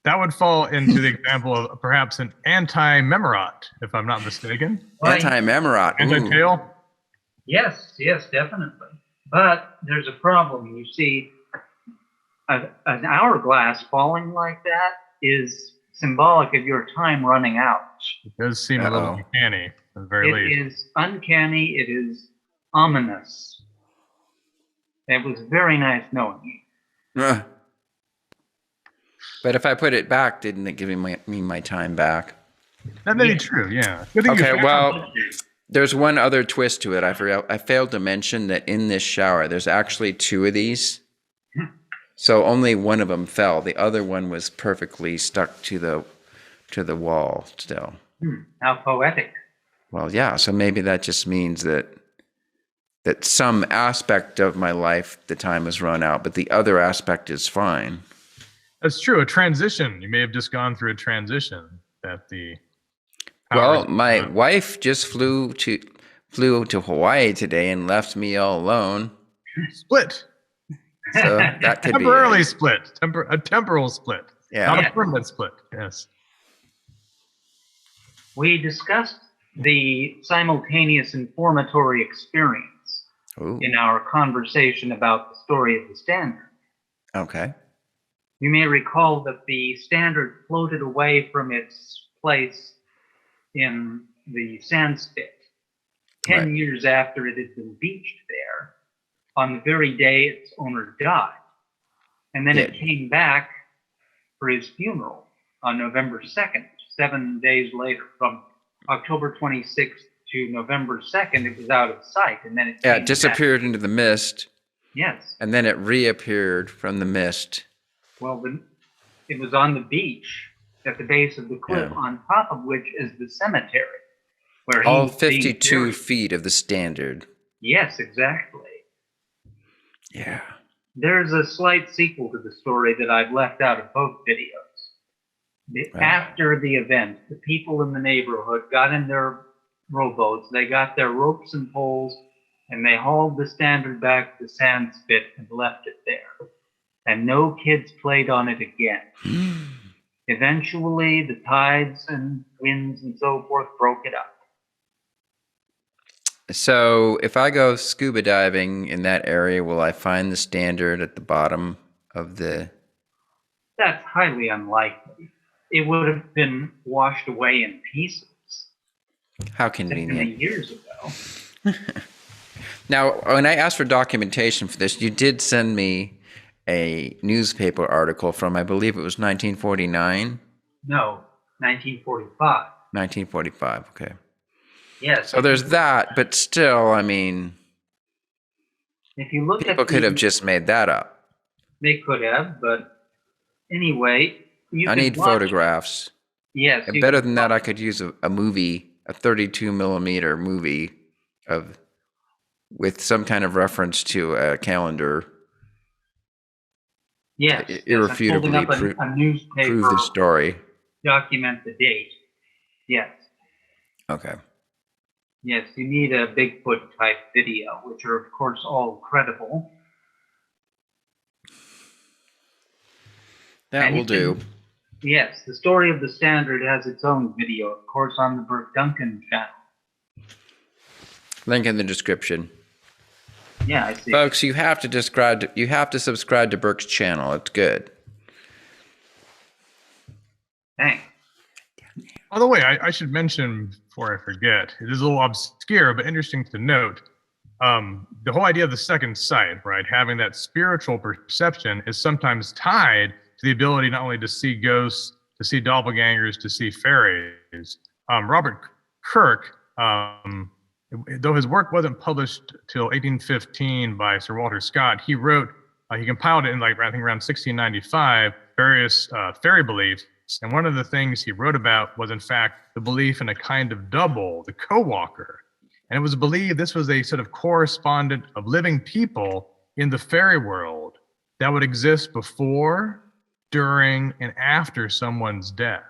That would fall into the example of perhaps an anti-memorot, if I'm not mistaken. Anti-memorot. Anti-tail? Yes, definitely. But there's a problem. You see, an hourglass falling like that is symbolic of your time running out. It does seem a little uncanny, at the very least. It is uncanny. It is ominous. It was very nice knowing you. But if I put it back, didn't it give me my time back? That may be true, yeah. Okay, well, there's one other twist to it. I failed to mention that in this shower, there's actually 2 of these. So only one of them fell. The other one was perfectly stuck to the wall still. How poetic. Well, yeah. So maybe that just means that some aspect of my life, the time has run out, but the other aspect is fine. That's true. A transition. You may have just gone through a transition. Well, my wife just flew to Hawaii today and left me all alone. Split. So that could temporarily be split, a temporal split, not a permanent split. Yes. We discussed the simultaneous informatory experience in our conversation about the story of the Standard. Okay. You may recall that the Standard floated away from its place in the sand spit 10 years after it had been beached there, on the very day its owner died. And then it came back for his funeral on November 2nd, 7 days later. From October 26th to November 2nd, it was out of sight. And then it disappeared into the mist. Yes. And then it reappeared from the mist. Well, it was on the beach at the base of the cliff, on top of which is the cemetery. Where all 52 feet of the Standard. Yes, exactly. Yeah. There's a slight sequel to the story that I've left out of both videos. After the event, the people in the neighborhood got in their rowboats, they got their ropes and poles, and they hauled the Standard back to the sand spit and left it there. And no kids played on it again. Eventually, the tides and winds and so forth broke it up. So if I go scuba diving in that area, will I find the Standard at the bottom of the... That's highly unlikely. It would have been washed away in pieces. How convenient. Years ago. Now, when I asked for documentation for this, you did send me a newspaper article from, I believe it was 1949? No, 1945. 1945, okay. Yes. So there's that, but still, I mean, if you look people could have just made that up. They could have, but anyway, I need photographs. Yes. And better than that, I could use a movie, a 32 millimeter movie with some kind of reference to a calendar. Yes. Irrefutably a newspaper prove the story. Document the date. Yes. Okay. Yes, you need a Bigfoot type video, which are of course all credible. That will do. Yes, the story of the Standard has its own video, of course, on the Birke Duncan channel. Link in the description. Yeah, I see. Folks, you have to subscribe to Birke's channel. It's good. Thanks. By the way, I should mention before I forget, it is a little obscure, but interesting to note. The whole idea of the second sight, right, having that spiritual perception is sometimes tied to the ability not only to see ghosts, to see doppelgangers, to see fairies. Robert Kirk, though his work wasn't published till 1815 by Sir Walter Scott, he wrote, he compiled it in I think around 1695, various fairy beliefs. And one of the things he wrote about was, in fact, the belief in a kind of double, the co-walker. And it was believed this was a sort of correspondent of living people in the fairy world that would exist before, during, and after someone's death.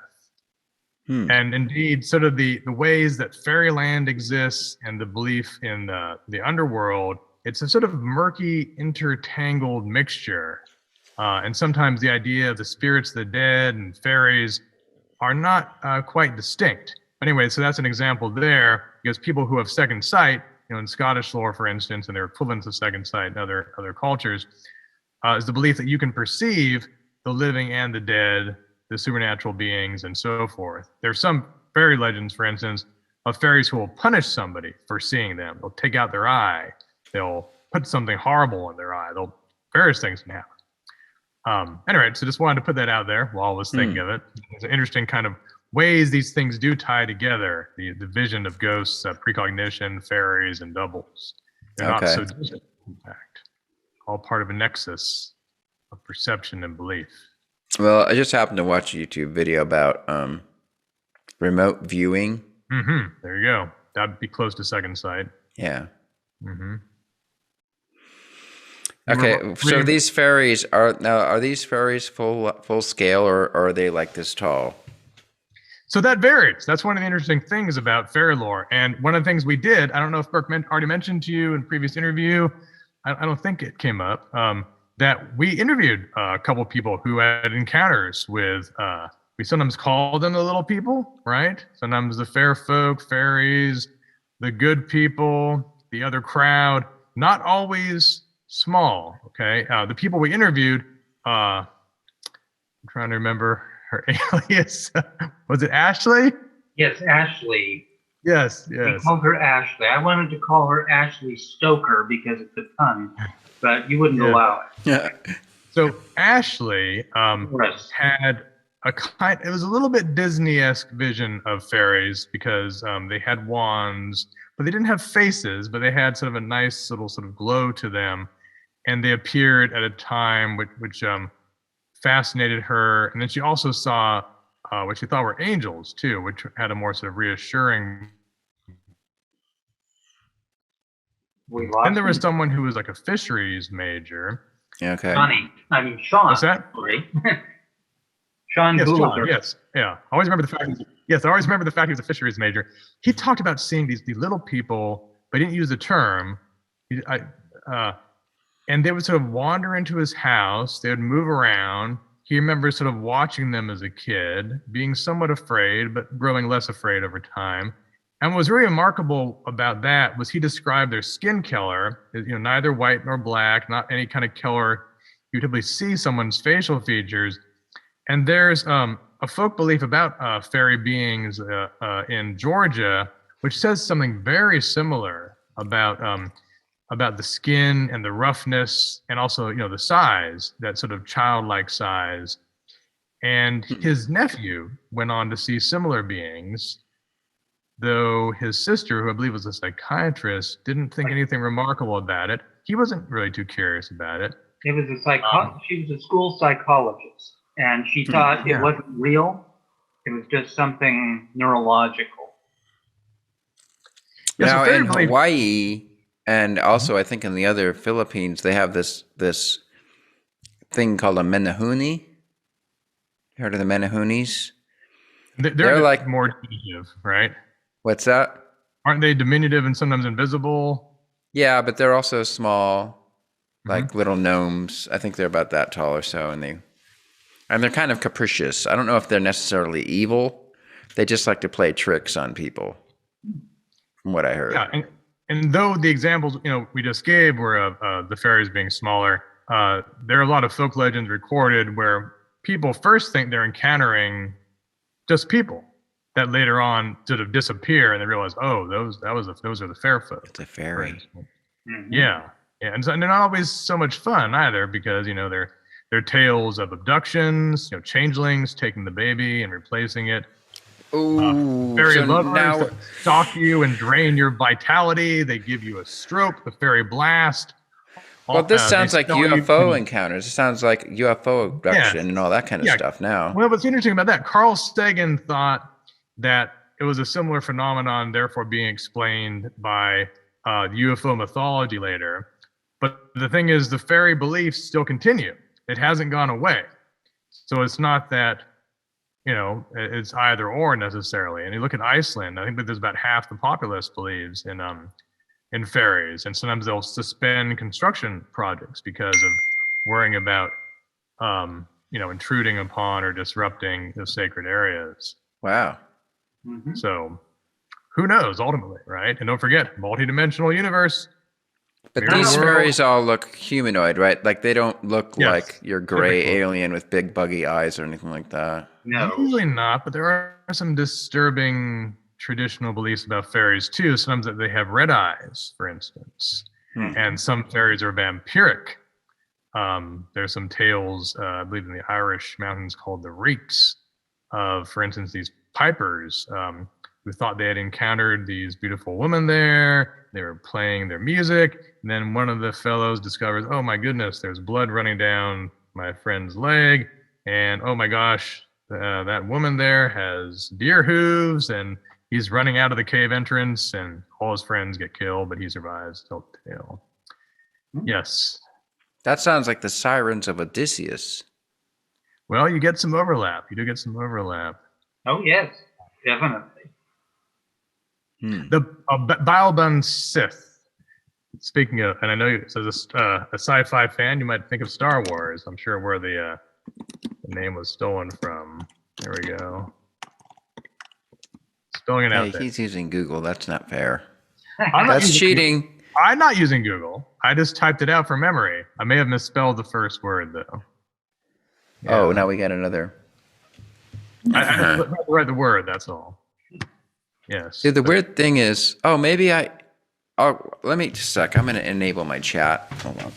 And indeed, sort of the ways that fairyland exists and the belief in the underworld, it's a sort of murky, intertangled mixture. And sometimes the idea of the spirits of the dead and fairies are not quite distinct. Anyway, so that's an example there, because people who have second sight, in Scottish lore, for instance, and their equivalents of second sight in other cultures, is the belief that you can perceive the living and the dead, the supernatural beings, and so forth. There's some fairy legends, for instance, of fairies who will punish somebody for seeing them. They'll take out their eye. They'll put something horrible in their eye. Various things can happen. Anyway, so just wanted to put that out there while I was thinking of it. It's an interesting kind of ways these things do tie together. The vision of ghosts, precognition, fairies, and doubles. They're not so distant, in fact. All part of a nexus of perception and belief. Well, I just happened to watch a YouTube video about remote viewing. There you go. That'd be close to second sight. Yeah. Okay, so these fairies are these fairies full scale, or are they like this tall? So that varies. That's one of the interesting things about fairy lore. And one of the things we did, I don't know if Birke already mentioned to you in a previous interview, I don't think it came up, that we interviewed a couple people who had encounters with, we sometimes call them the little people, right? Sometimes the fair folk, fairies, the good people, the other crowd, not always small, okay? The people we interviewed, I'm trying to remember her alias. Was it Ashley? Yes, Ashley. Yes, We yes. called her Ashley. I wanted to call her Ashley Stoker because it's a pun, but you wouldn't allow it. Yeah. So Ashley Yes. had it was a little bit Disney-esque vision of fairies because they had wands, but they didn't have faces, but they had sort of a nice little sort of glow to them. And they appeared at a time which fascinated her. And then she also saw what she thought were angels too, which had a more sort of reassuring. And there was someone who was like a fisheries major. Okay. Sean. What's that? Sorry. Sean Yes, Gould. Sean, yes, yeah. I always remember the fact. Yes, I always remember the fact he was a fisheries major. He talked about seeing these little people, but he didn't use the term. And they would sort of wander into his house. They would move around. He remembers sort of watching them as a kid, being somewhat afraid, but growing less afraid over time. And what was really remarkable about that was he described their skin color, neither white nor black, not any kind of color you typically see someone's facial features. And there's a folk belief about fairy beings in Georgia, which says something very similar about the skin and the roughness, and also the size, that sort of childlike size. And his nephew went on to see similar beings, though his sister, who I believe was a psychiatrist, didn't think anything remarkable about it. He wasn't really too curious about it. It was she was a school psychologist, and she thought it wasn't real. It was just something neurological. Now in Hawaii, and also I think in the other Philippines, they have this thing called a menehune. You heard of the menehunes? They're like more diminutive, right? What's that? Aren't they diminutive and sometimes invisible? Yeah, but they're also small, like little gnomes. I think they're about that tall or so, and they're kind of capricious. I don't know if they're necessarily evil. They just like to play tricks on people, from what I heard. Yeah, and though the examples we just gave were of the fairies being smaller, there are a lot of folk legends recorded where people first think they're encountering just people that later on sort of disappear, and they realize, oh, those are the fair folk. It's a fairy. Mm-hmm. Yeah, and they're not always so much fun either, because they're tales of abductions, changelings taking the baby and replacing it. Ooh, fairy so lovers now that stalk you and drain your vitality. They give you a stroke, the fairy blast. Well, this sounds like UFO encounters. It sounds like UFO abduction and all that kind of stuff now. Well, what's interesting about that, Carl Sagan thought that it was a similar phenomenon, therefore being explained by UFO mythology later. But the thing is, the fairy beliefs still continue. It hasn't gone away. So it's not that, it's either or necessarily. And you look at Iceland, I think that there's about half the populace believes in fairies, and sometimes they'll suspend construction projects because of worrying about intruding upon or disrupting the sacred areas. Wow. Mm-hmm. So who knows ultimately, right? And don't forget, multidimensional universe. But these fairies all look humanoid, right? Like they don't look like your gray alien with big buggy eyes or anything like that. No, usually not, but there are some disturbing traditional beliefs about fairies too. Sometimes that they have red eyes, for instance, and some fairies are vampiric. There's some tales, I believe, in the Irish mountains called the Reeks, of, for instance, these pipers who thought they had encountered these beautiful women there. They were playing their music, and then one of the fellows discovers, oh my goodness, there's blood running down my friend's leg, and oh my gosh, that woman there has deer hooves, and he's running out of the cave entrance, and all his friends get killed, but he survives. Tell the tale. Yes. That sounds like the sirens of Odysseus. Well, you get some overlap. You do get some overlap. Oh, yes, definitely. The Balban Sith speaking of, and I know as a sci-fi fan, you might think of Star Wars. I'm sure where the name was stolen from. There we go. Spelling it Hey, out there. he's using Google. That's not fair. I'm not That's using cheating. Google. I'm not using Google. I just typed it out from memory. I may have misspelled the first word though. Oh, now we got another. I just read the word. That's all. Yes. See, the weird thing is, maybe let me just a sec. I'm going to enable my chat. Hold on.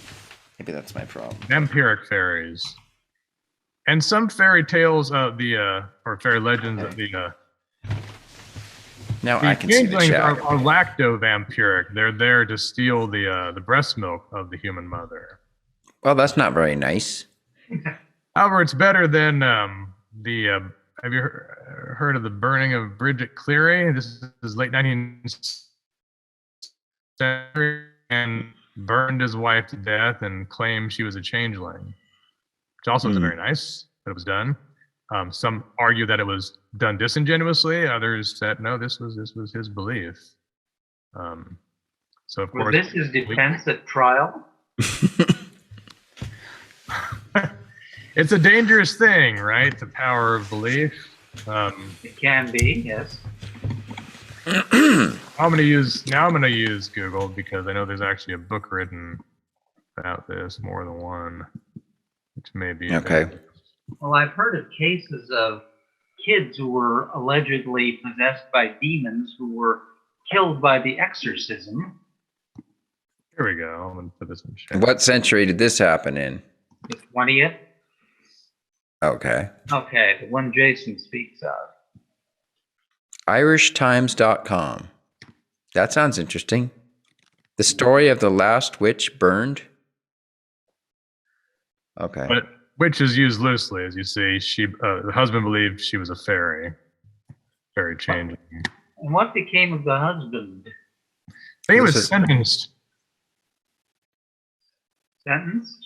Maybe that's my problem. Vampiric fairies. And some fairy tales of the, or fairy legends of the, Now I can see the changelings chat. are lacto-vampiric. They're there to steal the breast milk of the human mother. Well, that's not very nice. However, it's better than have you heard of the burning of Bridget Cleary? This is late 19th century, and burned his wife to death and claimed she was a changeling, which also isn't very nice, but it was done. Some argue that it was done disingenuously. Others said no, this was his belief. So of course, this is defense at trial. It's a dangerous thing, right? The power of belief. It can be, yes. I'm gonna use Google because I know there's actually a book written about this, more than one, which may be Okay. Well, I've heard of cases of kids who were allegedly possessed by demons who were killed by the exorcism. Here we go. I'm gonna put this in chat. What century did this happen in? The 20th? Okay. Okay, the one Jason speaks of. irishtimes.com. That sounds interesting. The story of the last witch burned. Okay. But witch is used loosely, as you see. The husband believed she was a fairy changeling. And what became of the husband? I think he was sentenced. Sentenced?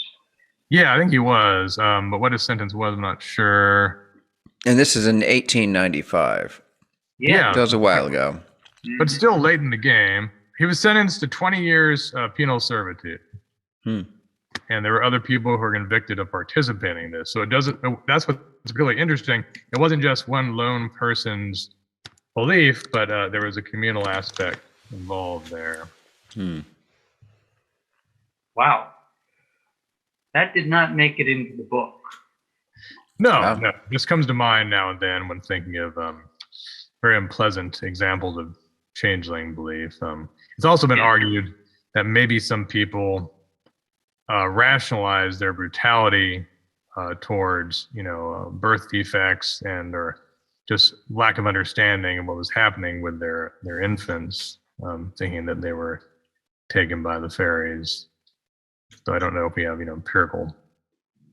Yeah, I think he was. But what his sentence was, I'm not sure. And this is in 1895. Yeah. That was a while ago. But still late in the game. He was sentenced to 20 years penal servitude. And there were other people who were convicted of participating in this. So that's what's really interesting. It wasn't just one lone person's belief, but there was a communal aspect involved there. Wow. That did not make it into the book. No. This comes to mind now and then when thinking of very unpleasant examples of changeling belief. It's also been argued that maybe some people rationalize their brutality towards, birth defects and or just lack of understanding of what was happening with their infants, thinking that they were taken by the fairies. So I don't know if we have, empirical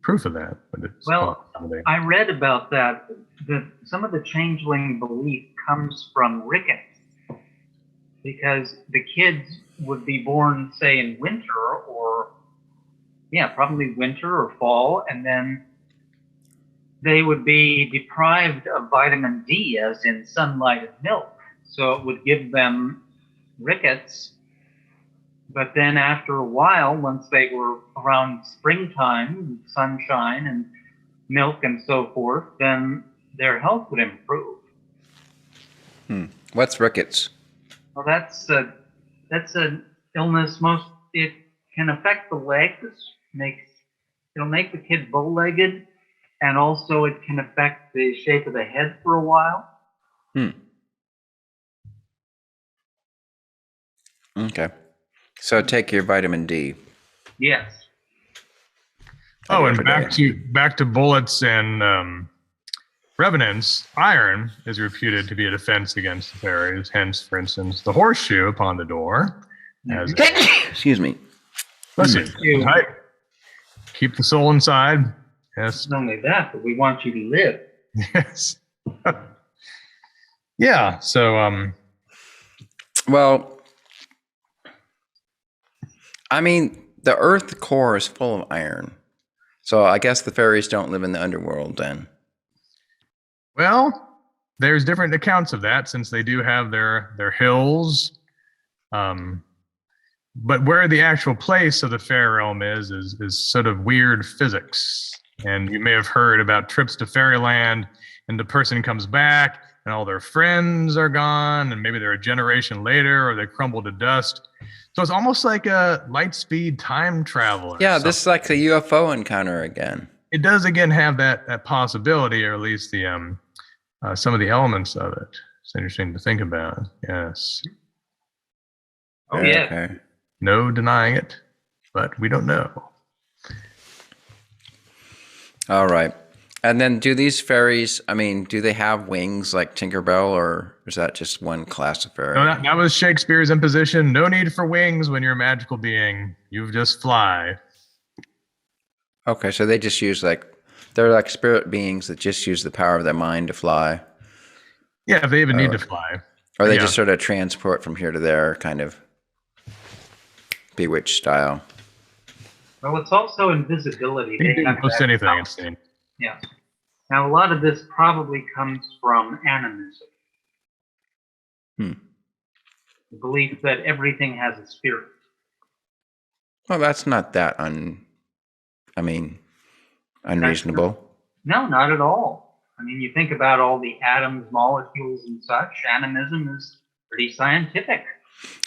proof of that. But it's I read about that some of the changeling belief comes from rickets, because the kids would be born, say, in winter or, probably winter or fall, and then they would be deprived of vitamin D, as in sunlight and milk. So it would give them rickets. But then after a while, once they were around springtime, sunshine and milk and so forth, then their health would improve. What's rickets? Well, that's an illness. It can affect the legs. It'll make the kid bow-legged, and also it can affect the shape of the head for a while. Okay. So take your vitamin D. Yes. Oh, and back to bullets and revenants. Iron is reputed to be a defense against the fairies. Hence, for instance, the horseshoe upon the door. Excuse me. Listen, tight. Keep the soul inside. Yes. Not only that, but we want you to live. Yes. Yeah. So, well, I mean, the Earth core is full of iron. So I guess the fairies don't live in the underworld then. Well, there's different accounts of that, since they do have their hills. But where the actual place of the fair realm is sort of weird physics. And you may have heard about trips to fairyland, and the person comes back, and all their friends are gone, and maybe they're a generation later, or they crumble to dust. So it's almost like a light speed time travel. Yeah, this is like the UFO encounter again. It does again have that possibility, or at least the some of the elements of it. It's interesting to think about. Yes. Oh yeah. Okay. No denying it, but we don't know. All right. And then do these fairies, I mean, do they have wings like Tinkerbell, or is that just one class of fairy? No, that was Shakespeare's imposition. No need for wings when you're a magical being. You just fly. Okay, so they just use they're like spirit beings that just use the power of their mind to fly. Yeah, if they even need to fly. Or they just sort of transport from here to there, kind of Bewitched style. Well, it's also invisibility. They They do have most that anything, power. it seems. Yeah. Now, a lot of this probably comes from animism. The belief that everything has a spirit. Well, that's not that unreasonable. No, not at all. I mean, you think about all the atoms, molecules, and such. Animism is pretty scientific.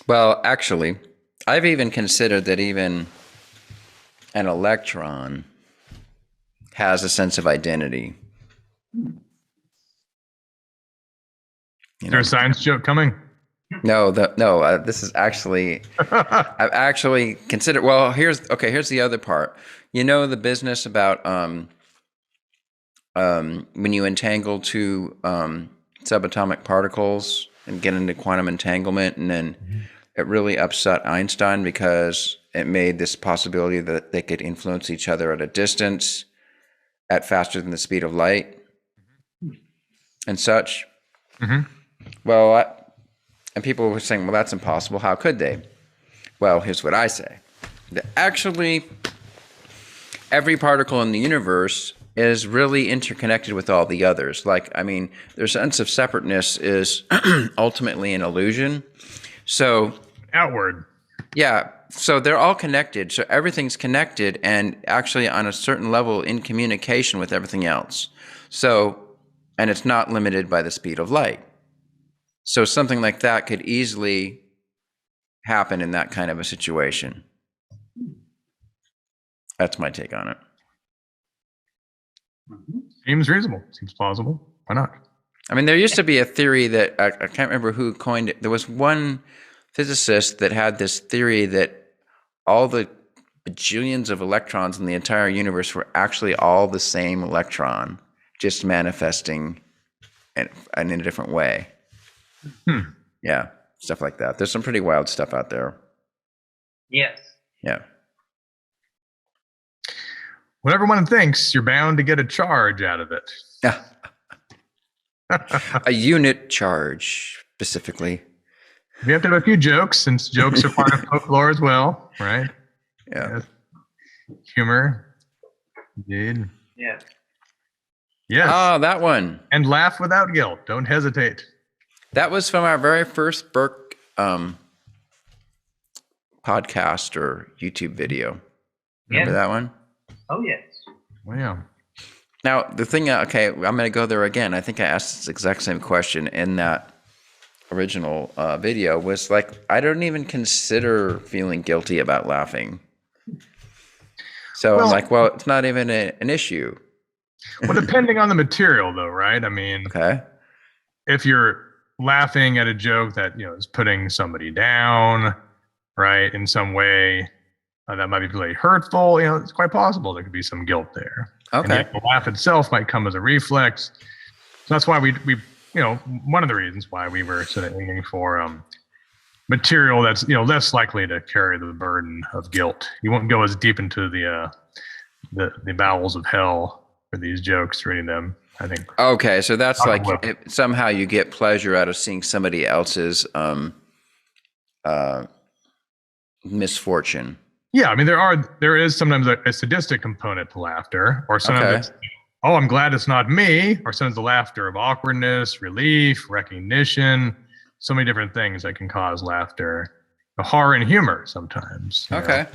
Well, actually, I've even considered that even an electron has a sense of identity. Is there a science joke coming? No, this is actually, I've actually considered, well, here's the other part. You know the business about when you entangle two subatomic particles and get into quantum entanglement, and then it really upset Einstein because it made this possibility that they could influence each other at a distance at faster than the speed of light and such. Well, and people were saying, well, that's impossible. How could they? Well, here's what I say. That actually, every particle in the universe is really interconnected with all the others. Like, I mean, their sense of separateness is ultimately an illusion. So outward. Yeah. So they're all connected. So everything's connected and actually on a certain level in communication with everything else. So, and it's not limited by the speed of light. So something like that could easily happen in that kind of a situation. That's my take on it. Seems reasonable. Seems plausible. Why not? I mean, there used to be a theory that I can't remember who coined it. There was one physicist that had this theory that all the bajillions of electrons in the entire universe were actually all the same electron, just manifesting in a different way. Yeah, stuff like that. There's some pretty wild stuff out there. Yes. Yeah. Whatever one thinks, you're bound to get a charge out of it. A unit charge, specifically. We have to have a few jokes, since jokes are part of folklore as well, right? Yeah. Humor. Indeed. Yeah. Yes. Oh, that one. And laugh without guilt. Don't hesitate. That was from our very first Birke podcast or YouTube video. Remember that one? Oh, yes. Wow. Now, the thing, okay, I'm going to go there again. I think I asked this exact same question in that original video, was like, I don't even consider feeling guilty about laughing. So I'm like, well, it's not even an issue. Well, depending on the material, though, right? I mean, Okay. If you're laughing at a joke that, is putting somebody down, right, in some way, that might be really hurtful, it's quite possible there could be some guilt there. Okay. And yet the laugh itself might come as a reflex. So that's why we one of the reasons why we were sort of aiming for material that's, less likely to carry the burden of guilt. You won't go as deep into the bowels of hell for these jokes, reading them, I think. Okay, so that's like somehow you get pleasure out of seeing somebody else's misfortune. Yeah, I mean, there is sometimes a sadistic component to laughter, or sometimes it's, oh, I'm glad it's not me, or sometimes the laughter of awkwardness, relief, recognition, so many different things that can cause laughter. horror and humor sometimes. Okay.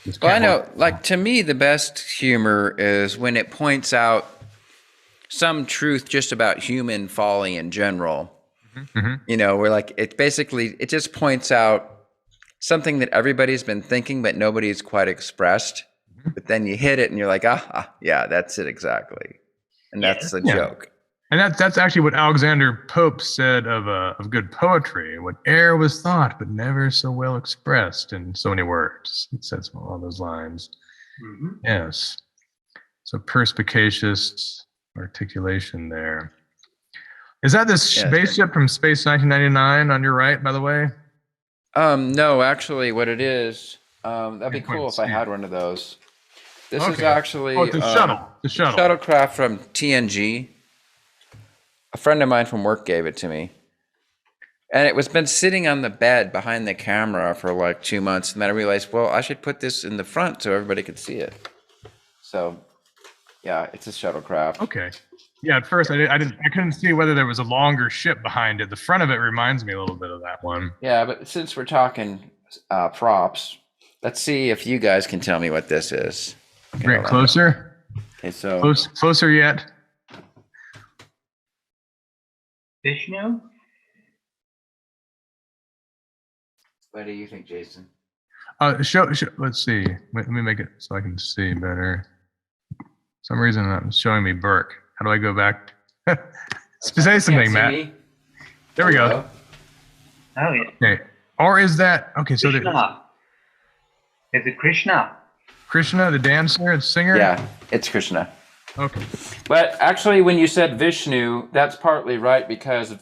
Just Well, I can't know, hold- like, to me, the best humor is when it points out some truth just about human folly in general. Mhm. You know, where like it just points out something that everybody's been thinking, but nobody's quite expressed. But then you hit it and you're like, yeah, that's it exactly. And that's the Yeah. joke. And that's actually what Alexander Pope said of good poetry. What e'er was thought, but never so well expressed in so many words. It says all those lines. Mhm. Yes. So perspicacious articulation there. Is that this spaceship from Space 1999 on your right, by the way? No, actually, what it is, that'd be cool if I had one of those. This is actually it's a shuttle. The shuttle. Shuttlecraft from TNG. A friend of mine from work gave it to me. And it was been sitting on the bed behind the camera for like 2 months. And then I realized, well, I should put this in the front so everybody could see it. So, yeah, it's a shuttlecraft. Okay. Yeah, at first I couldn't see whether there was a longer ship behind it. The front of it reminds me a little bit of that one. Yeah, but since we're talking props, let's see if you guys can tell me what this is. Okay, Bring it closer. Okay, so Closer yet. Vishnu? what do you think, Jason? Show. Let's see. Let me make it so I can see better. For some reason it's showing me Burke. How do I go back? Say something, Matt. Me? There we go. Oh, yeah. Okay. Or is that okay? So Krishna. Is it Krishna? Krishna, the dancer and singer. Yeah, it's Krishna. Okay. But actually, when you said Vishnu, that's partly right because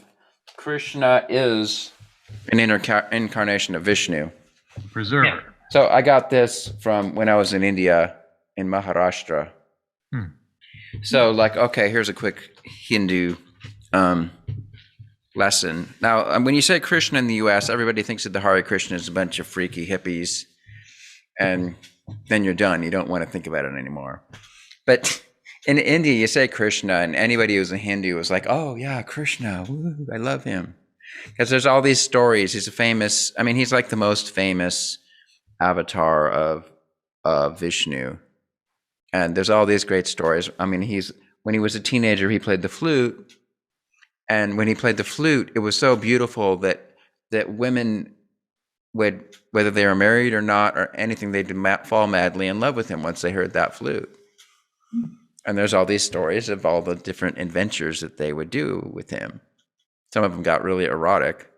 Krishna is an incarnation of Vishnu. Preserver. Yeah. So I got this from when I was in India, in Maharashtra. So like, okay, here's a quick Hindu lesson. Now, when you say Krishna in the U.S., everybody thinks that the Hare Krishna is a bunch of freaky hippies, and then you're done. You don't want to think about it anymore. But in India, you say Krishna, and anybody who's a Hindu is like, oh yeah, Krishna, woo, I love him. Because there's all these stories. He's he's like the most famous avatar of Vishnu. And there's all these great stories. I mean, when he was a teenager, he played the flute. And when he played the flute, it was so beautiful that women would, whether they were married or not or anything, they'd fall madly in love with him once they heard that flute. And there's all these stories of all the different adventures that they would do with him. Some of them got really erotic,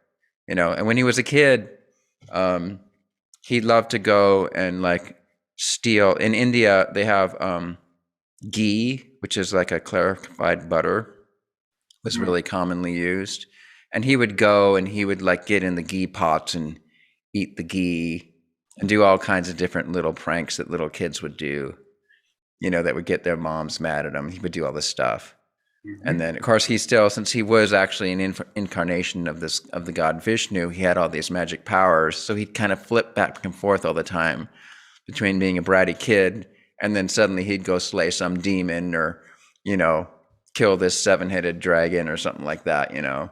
and when he was a kid, he loved to go and like steal. In India, they have ghee, which is like a clarified butter, was really commonly used. And he would go and he would like get in the ghee pots and eat the ghee and do all kinds of different little pranks that little kids would do, that would get their moms mad at him. He would do all this stuff. And then, of course, since he was actually an incarnation of the god Vishnu, he had all these magic powers. So he'd kind of flip back and forth all the time between being a bratty kid and then suddenly he'd go slay some demon or, kill this 7-headed dragon or something like that, and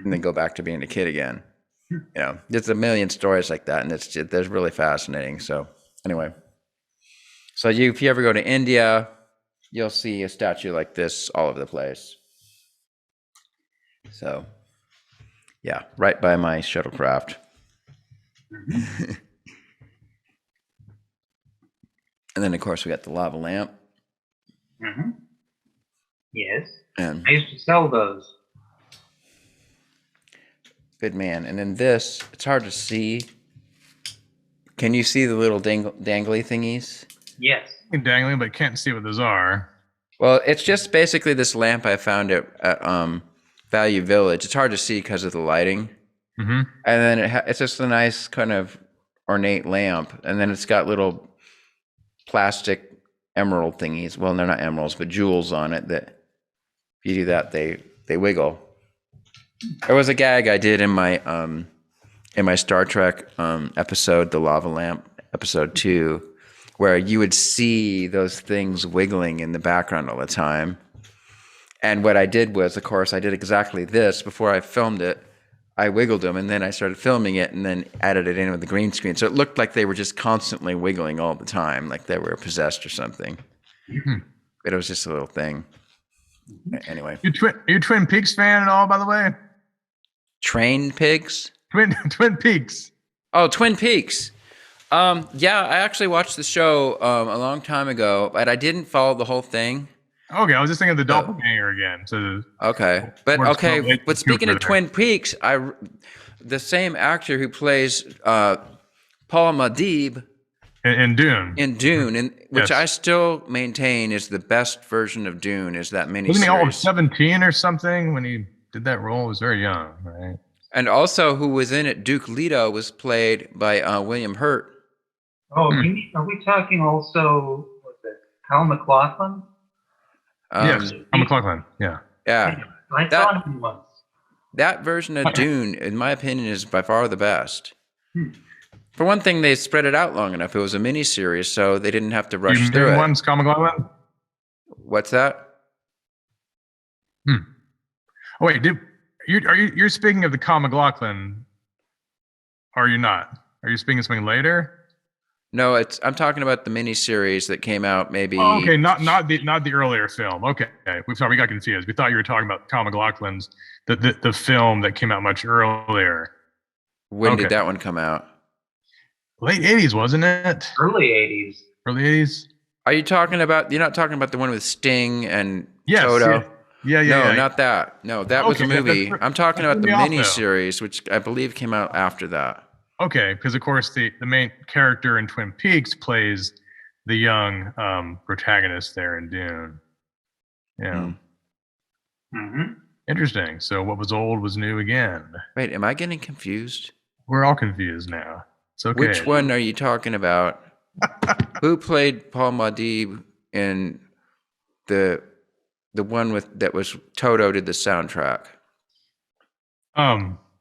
then go back to being a kid again. There's a million stories like that, and they're really fascinating. So anyway, if you ever go to India, you'll see a statue like this all over the place. So, yeah, right by my shuttlecraft. And then, of course, we got the lava lamp. Yes. And I used to sell those. good man. And then this, it's hard to see. Can you see the little dangly thingies? Yes. Dangling, but can't see what those are. Well, it's just basically this lamp I found at Value Village. It's hard to see because of the lighting. And then it's just a nice kind of ornate lamp. And then it's got little plastic emerald thingies. Well, they're not emeralds, but jewels on it that if you do that, they wiggle. There was a gag I did in my Star Trek episode, The Lava Lamp, episode 2, where you would see those things wiggling in the background all the time. And what I did was, of course, I did exactly this. Before I filmed it, I wiggled them, and then I started filming it, and then added it in with the green screen. So it looked like they were just constantly wiggling all the time, like they were possessed or something. But it was just a little thing. Anyway. Are you a Twin Peaks fan at all, by the way? Trained pigs? Twin Peaks. Oh, Twin Peaks. Yeah, I actually watched the show a long time ago, but I didn't follow the whole thing. Okay, I was just thinking of the Doppelganger again. So But speaking of Twin Peaks, the same actor who plays Paul Muad'Dib in Dune. Which I still maintain is the best version of Dune, is that miniseries. Wasn't he all 17 or something when he did that role? He was very young, right? And also, who was in it, Duke Leto, was played by William Hurt. Oh, are we talking also, what's it, Kyle MacLachlan? Yes, Kyle MacLachlan, yeah. Yeah. I saw him once. That version of Dune, in my opinion, is by far the best. For one thing, they spread it out long enough. It was a miniseries, so they didn't have to rush through it. One's Kyle MacLachlan? What's that? Oh, wait, you're speaking of the Kyle MacLachlan, are you not? Are you speaking of something later? No, I'm talking about the miniseries that came out maybe. Oh, okay, not the earlier film. Okay, we got confused. We thought you were talking about Kyle MacLachlan's the film that came out much earlier. When did that one come out? Late 80s, wasn't it? Early 80s. Early 80s. Are you talking about? You're not talking about the one with Sting and yes, Toto? Yeah. No, not that. No, that was a movie. I'm talking about the miniseries, which I believe came out after that. Okay, because of course the main character in Twin Peaks plays the young protagonist there in Dune. Yeah. Interesting. So what was old was new again. Wait, am I getting confused? We're all confused now. It's okay. Which one are you talking about? Who played Paul Muad'Dib in the one that was Toto did the soundtrack?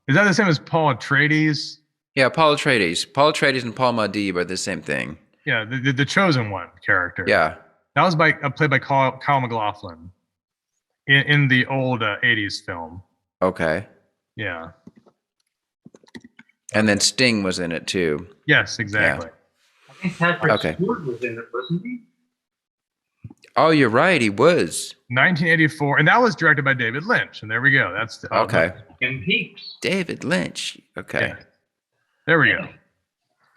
Is that the same as Paul Atreides? Yeah, Paul Atreides. Paul Atreides and Paul Muad'Dib are the same thing. Yeah, the chosen one character. Yeah, that was played by Kyle MacLachlan in the old 80s film. Okay. Yeah. And then Sting was in it too. Yes, exactly. Yeah. I think Patrick Stewart was in it, wasn't he? Oh, you're right. He was. 1984, and that was directed by David Lynch. And there we go. That's okay. In Peaks. David Lynch. Okay. Yeah. There we go.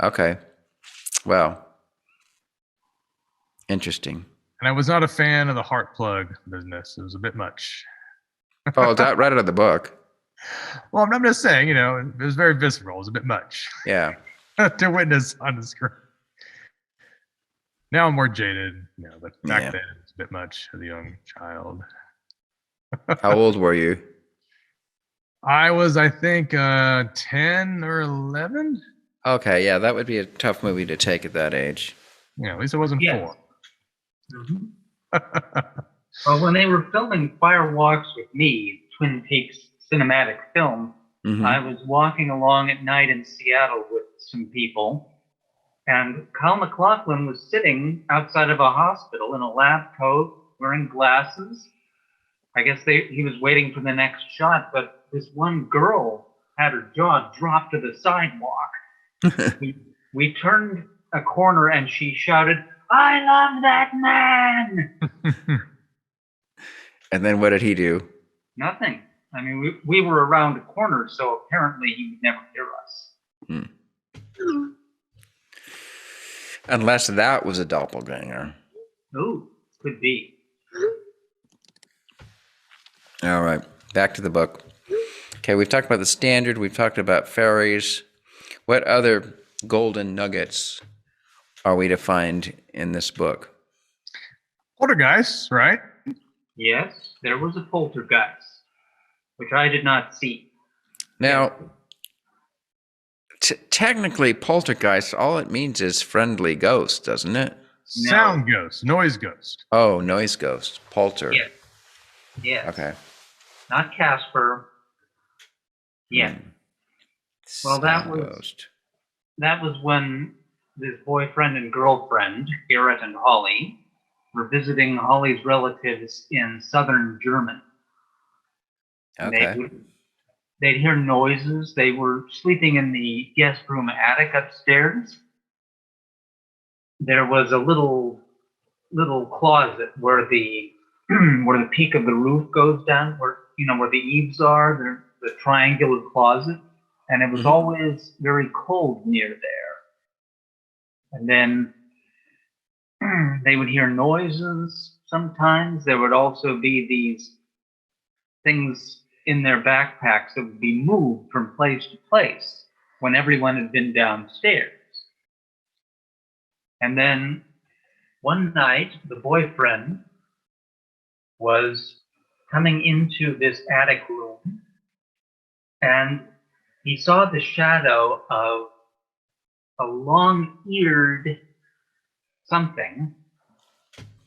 Okay. Well, interesting. And I was not a fan of the heart plug business. It was a bit much. Oh, that right out of the book. Well, I'm just saying, it was very visceral. It was a bit much. Yeah. To witness on the screen. Now I'm more jaded, but back then it was a bit much as a young child. How old were you? I was, I think, 10 or 11. Okay, yeah, that would be a tough movie to take at that age. Yeah, at least it wasn't 4. Well, when they were filming Fire Walks with Me, Twin Peaks cinematic film, I was walking along at night in Seattle with some people, and Kyle MacLachlan was sitting outside of a hospital in a lab coat, wearing glasses. I guess he was waiting for the next shot, but this one girl had her jaw dropped to the sidewalk. we turned a corner and she shouted, "I love that man!" And then what did he do? Nothing. I mean, we were around a corner, so apparently he would never hear us. Unless that was a doppelganger. Ooh, could be. All right, back to the book. Okay, we've talked about the standard. We've talked about fairies. What other golden nuggets are we to find in this book? Poltergeists, right? Yes, there was a poltergeist, which I did not see. Now, technically, poltergeist, all it means is friendly ghost, doesn't it? No. Sound ghost, noise ghost. Oh, noise ghost, polter. Yes. Yes. Okay. Not Casper. Yeah. Well, that was when this boyfriend and girlfriend, Garrett and Holly, were visiting Holly's relatives in southern Germany. Okay. they'd hear noises. They were sleeping in the guest room attic upstairs. There was a little closet where the where the peak of the roof goes down, where where the eaves are. There's the triangular closet, and it was always very cold near there. And then they would hear noises. Sometimes there would also be these things in their backpacks that would be moved from place to place when everyone had been downstairs. And then one night, the boyfriend was coming into this attic room, and he saw the shadow of a long-eared something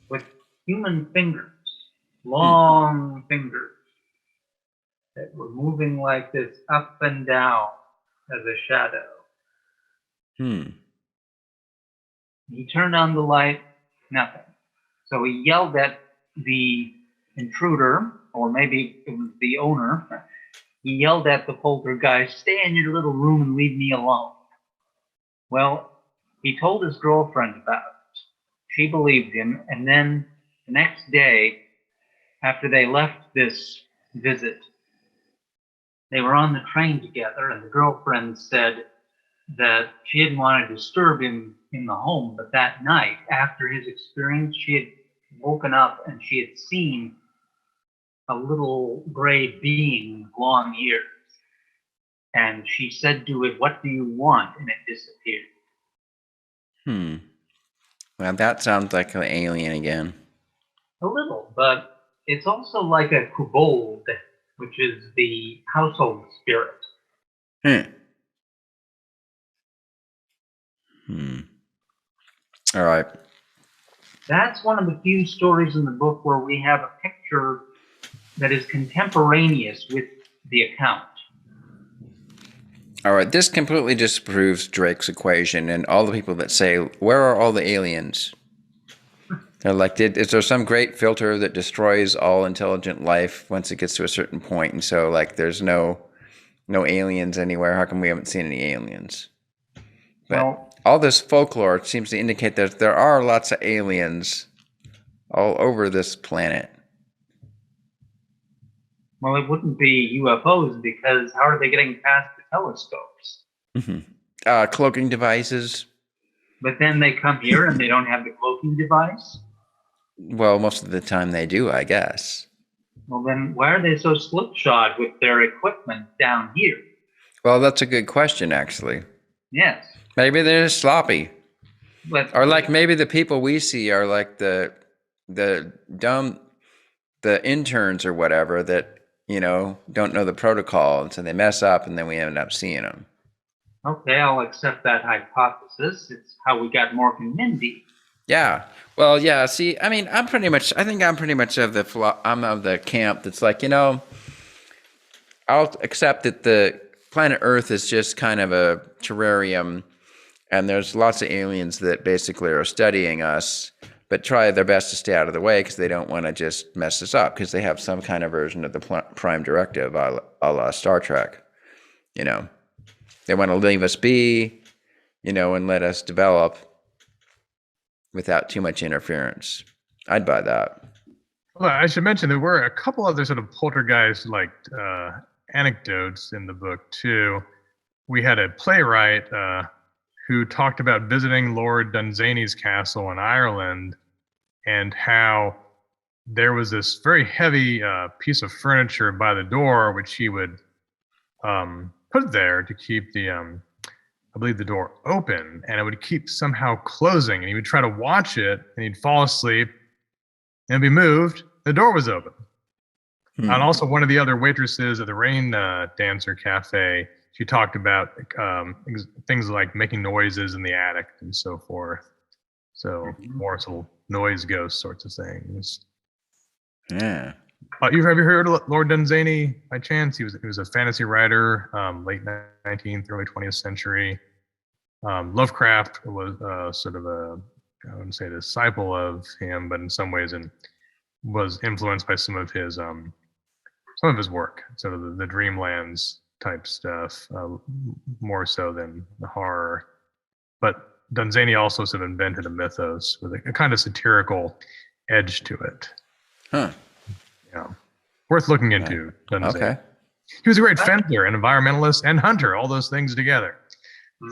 with human fingers, long fingers, that were moving like this up and down as a shadow. He turned on the light, nothing. So he yelled at the intruder, or maybe it was the owner. He yelled at the poltergeist, "Stay in your little room and leave me alone." Well, he told his girlfriend about it. She believed him, and then the next day, after they left this visit, they were on the train together, and the girlfriend said that she didn't want to disturb him in the home, but that night, after his experience, she had woken up and she had seen a little gray being with long ears. And she said to it, "What do you want?" And it disappeared. Well, that sounds like an alien again. A little, but it's also like a kobold, which is the household spirit. All right. That's one of the few stories in the book where we have a picture that is contemporaneous with the account. All right. This completely disproves Drake's equation and all the people that say, "Where are all the aliens?" They're like, is there some great filter that destroys all intelligent life once it gets to a certain point? And so, like, there's no aliens anywhere. How come we haven't seen any aliens? But all this folklore seems to indicate that there are lots of aliens all over this planet. Well, it wouldn't be UFOs, because how are they getting past the telescopes? Cloaking devices. But then they come here and they don't have the cloaking device? Well, most of the time they do, I guess. Well, then why are they so slipshod with their equipment down here? Well, that's a good question, actually. Yes. Maybe they're just sloppy. Or like maybe the people we see are like the interns or whatever that, don't know the protocol, and so they mess up and then we end up seeing them. Okay, I'll accept that hypothesis. It's how we got Mork and Mindy. Yeah. Well, yeah. See, I mean, I'm pretty much of the camp that's like, I'll accept that the planet Earth is just kind of a terrarium, and there's lots of aliens that basically are studying us, but try their best to stay out of the way because they don't want to just mess us up, because they have some kind of version of the prime directive, a la Star Trek. They want to leave us be, and let us develop without too much interference. I'd buy that. Well, I should mention there were a couple other sort of poltergeist-like anecdotes in the book too. We had a playwright who talked about visiting Lord Dunsany's castle in Ireland, and how there was this very heavy piece of furniture by the door, which he would put there to keep I believe the door open, and it would keep somehow closing, and he would try to watch it, and he'd fall asleep, and be moved, the door was open. And also one of the other waitresses at the Rain Dancer Cafe, she talked about things like making noises in the attic and so forth. So more sort of noise ghost sorts of things. Yeah. Have you heard of Lord Dunsany by chance? He was a fantasy writer, late 19th, early 20th century. Lovecraft was sort of I wouldn't say a disciple of him, but in some ways was influenced by some of his work, sort of the Dreamlands type stuff, more so than the horror. But Dunsany also sort of invented a mythos with a kind of satirical edge to it. Huh. Yeah. Worth looking into, Dunsany. Okay. He was a great fencer and environmentalist and hunter, all those things together.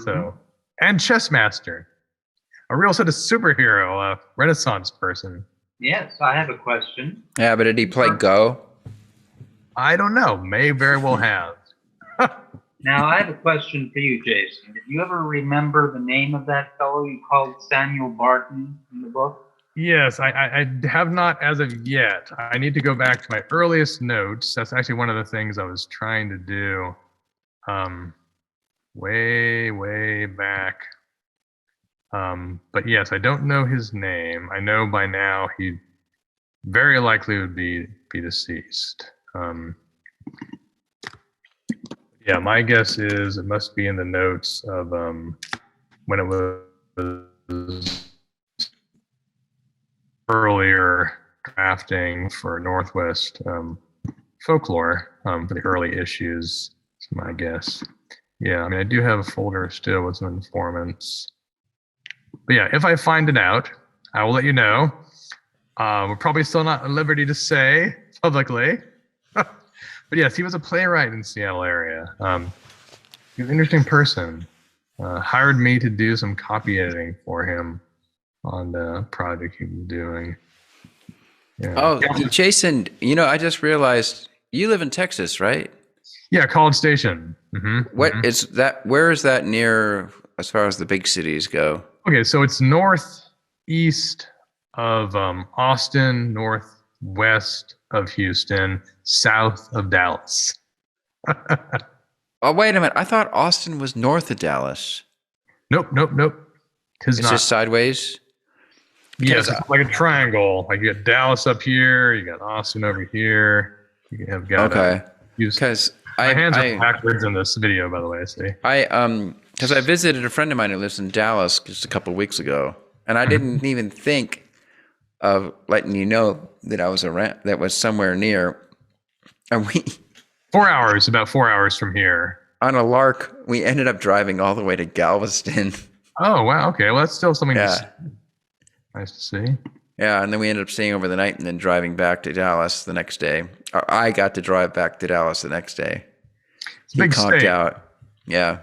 So, and chess master, a real sort of superhero, a Renaissance person. Yes, I have a question. Yeah, but did he play Go? I don't know. May very well have. Now, I have a question for you, Jason. Did you ever remember the name of that fellow you called Samuel Barton in the book? Yes, I have not as of yet. I need to go back to my earliest notes. That's actually one of the things I was trying to do way back. But yes, I don't know his name. I know by now he very likely would be deceased. Yeah, my guess is it must be in the notes of when it was earlier drafting for Northwest Folklore for the early issues. That's my guess. Yeah, I mean, I do have a folder still with some informants. But yeah, if I find it out, I will let you know. We're probably still not at liberty to say publicly. But yes, he was a playwright in the Seattle area. He was an interesting person. Hired me to do some copy editing for him on the project he was doing. Yeah. Oh, Jason, I just realized you live in Texas, right? Yeah, College Station. Is that? Where is that near as far as the big cities go? Okay, so it's northeast of Austin, northwest of Houston, south of Dallas. Oh, wait a minute. I thought Austin was north of Dallas. Nope. It's just sideways? Yes, it's like a triangle. Like you got Dallas up here, you got Austin over here. You have got because my hands are backwards in this video, by the way. See, because I visited a friend of mine who lives in Dallas just a couple of weeks ago, and I didn't even think of letting you know that I was around, that was somewhere near. And about 4 hours from here. On a lark, we ended up driving all the way to Galveston. Oh wow, okay. Well, that's still something nice to see. Yeah, and then we ended up staying over the night and then driving back to Dallas the next day. Or I got to drive back to Dallas the next day. It's a big state. Out. Yeah.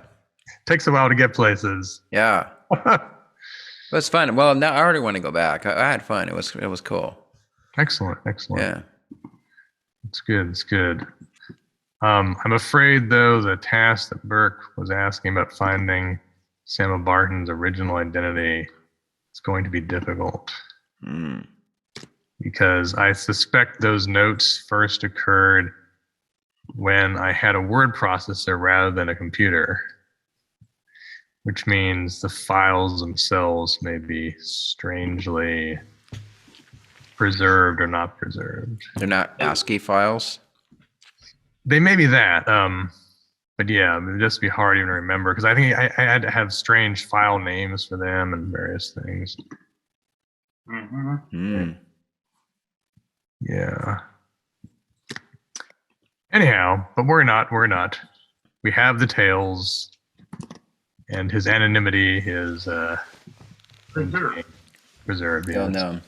Takes a while to get places. Yeah. But it's fun. Well, now I already want to go back. I had fun. It was cool. Excellent. Yeah. It's good. I'm afraid, though, the task that Birke was asking about finding Samuel Barton's original identity is going to be difficult. Because I suspect those notes first occurred when I had a word processor rather than a computer, which means the files themselves may be strangely preserved or not preserved. They're not ASCII files? They may be that. But yeah, it would just be hard even to remember because I think I had to have strange file names for them and various things. Yeah. Anyhow, but we're not. We have the tales, and his anonymity is preserved. Oh no.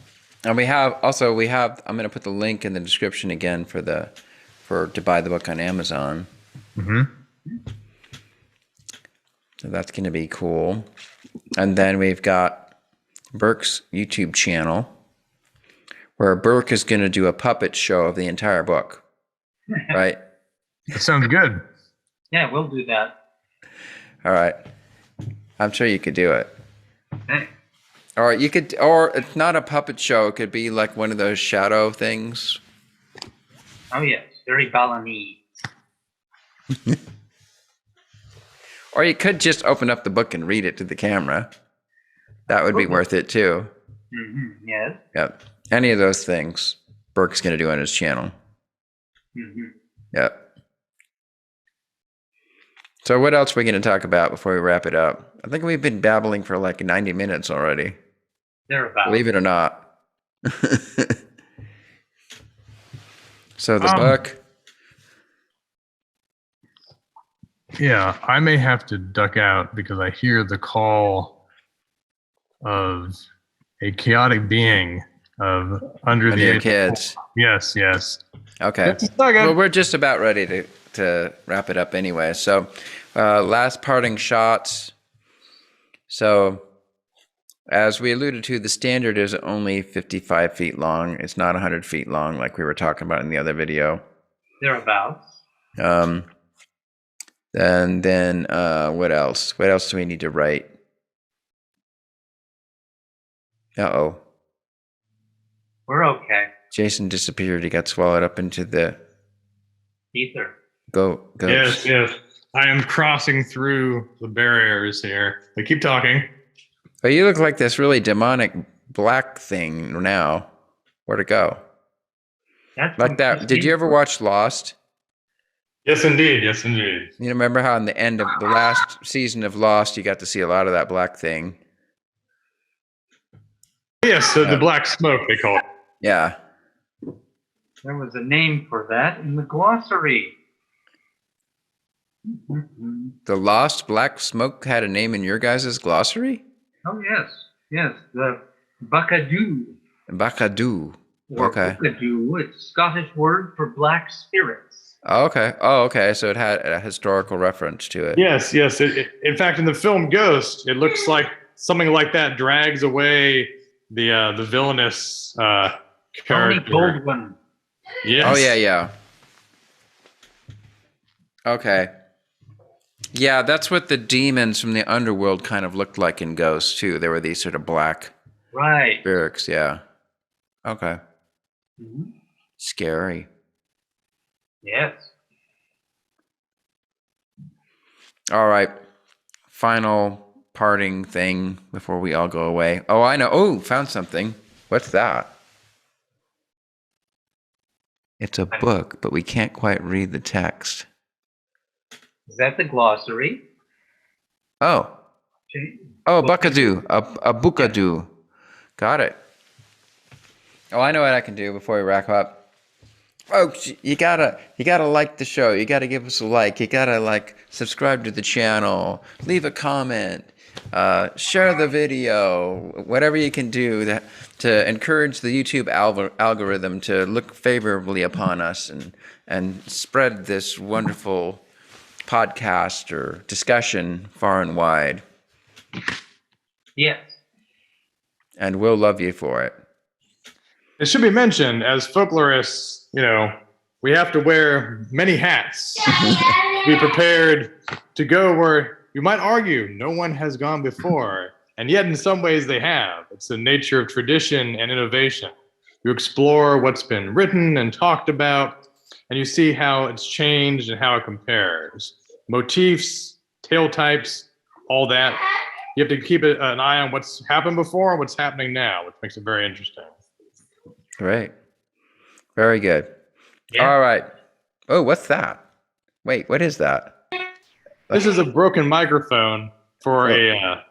And we have. I'm going to put the link in the description again to buy the book on Amazon. So that's going to be cool. And then we've got Birke's YouTube channel, where Birke is going to do a puppet show of the entire book. Right? That sounds good. Yeah, we'll do that. All right. I'm sure you could do it. Okay. Or it's not a puppet show. It could be like one of those shadow things. Oh, yes. Very Balinese. Or you could just open up the book and read it to the camera. That would be worth it too. Yes. Yep. Any of those things Birke's going to do on his channel. Yep. So what else are we going to talk about before we wrap it up? I think we've been babbling for like 90 minutes already. Thereabouts. Believe it or not. So the book. Yeah, I may have to duck out because I hear the call of a chaotic being of under the Your age. kids. Yes, yes. Okay. Just a second. Well, we're just about ready to wrap it up anyway. So, last parting shots. So, as we alluded to, the standard is only 55 feet long. It's not 100 feet long like we were talking about in the other video. Thereabouts. And then what else? What else do we need to write? Uh-oh. We're okay. Jason disappeared. He got swallowed up into the Ether. ghost. Yes, yes. I am crossing through the barriers here. But keep talking. Oh, you look like this really demonic black thing now. Where'd it go? That's Like that. Did you ever watch Lost? Yes, indeed. Yes, indeed. You remember how in the end of the last season of Lost, you got to see a lot of that black thing? Yes, the black smoke, they call it. Yeah. There was a name for that in the glossary. The Lost Black Smoke had a name in your guys' glossary? Oh, yes. Yes. The Buckadoo. Bakadoo. Or Okay. Buckadoo. It's Scottish word for black spirits. Oh, okay. Oh, okay. So it had a historical reference to it. Yes, yes. In fact, in the film Ghost, it looks like something like that drags away the villainous Tony character. Goldwyn. Yes. Oh, yeah, yeah. Okay. Yeah, that's what the demons from the underworld kind of looked like in Ghost, too. They were these sort of black Right. spirits, yeah. Okay. Mhm. Scary. Yes. All right. Final parting thing before we all go away. Oh, I know. Oh, found something. What's that? It's a book, but we can't quite read the text. Is that the glossary? Oh. Oh, Buckadoo. A Bookadoo. Got it. Oh, I know what I can do before we wrap up. Folks, you gotta like the show. You gotta give us a like. You gotta subscribe to the channel, leave a comment, share the video, whatever you can do to encourage the YouTube algorithm to look favorably upon us and spread this wonderful podcast or discussion far and wide. Yes. And we'll love you for it. It should be mentioned, as folklorists, we have to wear many hats to be prepared to go where you might argue no one has gone before, and yet in some ways they have. It's the nature of tradition and innovation. You explore what's been written and talked about, and you see how it's changed and how it compares. Motifs, tale types, all that. You have to keep an eye on what's happened before and what's happening now, which makes it very interesting. Great. Very good. Yeah. All right. Oh, what's that? Wait, what is that? This is a broken microphone for a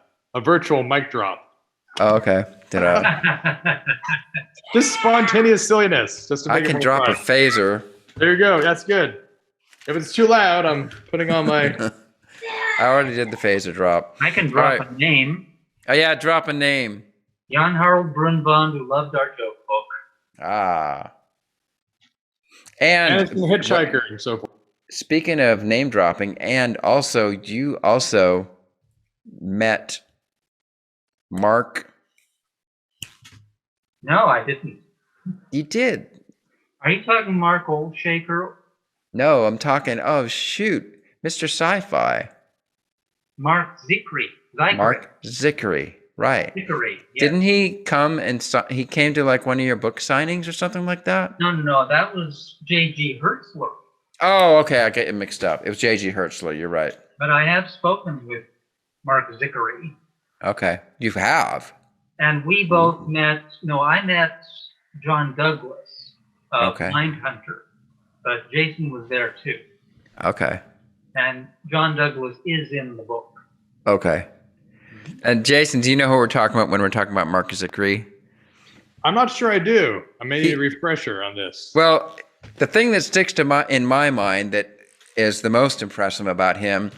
virtual mic drop. Oh, okay. Just spontaneous silliness. Just to I make it can more drop a fun. phaser. There you go. That's good. If it's too loud, I'm putting on my. I already did the phaser drop. I can drop Right. a name. Oh, yeah, drop a name. Jan Harold Brunbond, who loved our joke book. Ah. And And it's a hitchhiker and so forth. speaking of name dropping, and also, you also met Mark. No, I didn't. You did. Are you talking Mark Oldshaker? No, I'm talking, oh, shoot, Mr. Sci-Fi. Mark Zickery. Mark Zickery. Right. Zickery. Yes. Didn't he come and he came to one of your book signings or something like that? No, that was J.G. Hertzler. Oh, okay, I get it mixed up. It was J.G. Hertzler, you're right. But I have spoken with Mark Zickery. Okay, you have? And we both met, I met John Douglas of Okay. Mindhunter. But Jason was there too. Okay, And John Douglas is in the book. okay. And Jason, do you know who we're talking about when we're talking about Mark Zickery? I'm not sure I do. I may need a refresher on this. Well, the thing that sticks in my mind that is the most impressive about him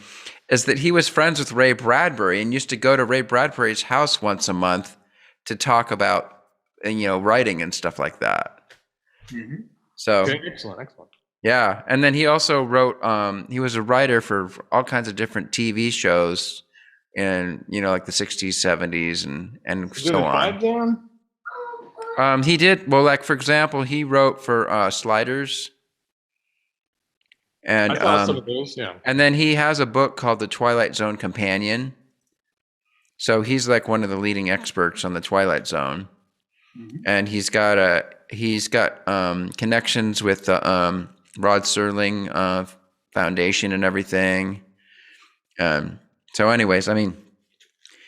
is that he was friends with Ray Bradbury and used to go to Ray Bradbury's house once a month to talk about, writing and stuff like that. Mm-hmm. So Okay, excellent. yeah, and then he also wrote. He was a writer for all kinds of different TV shows, in like the '60s, '70s, and so on. He did well. Like for example, he wrote for Sliders, and I saw some of those. Yeah, and then he has a book called The Twilight Zone Companion. So he's like one of the leading experts on the Twilight Zone, and he's got connections with the Rod Serling Foundation and everything. So anyways, I mean,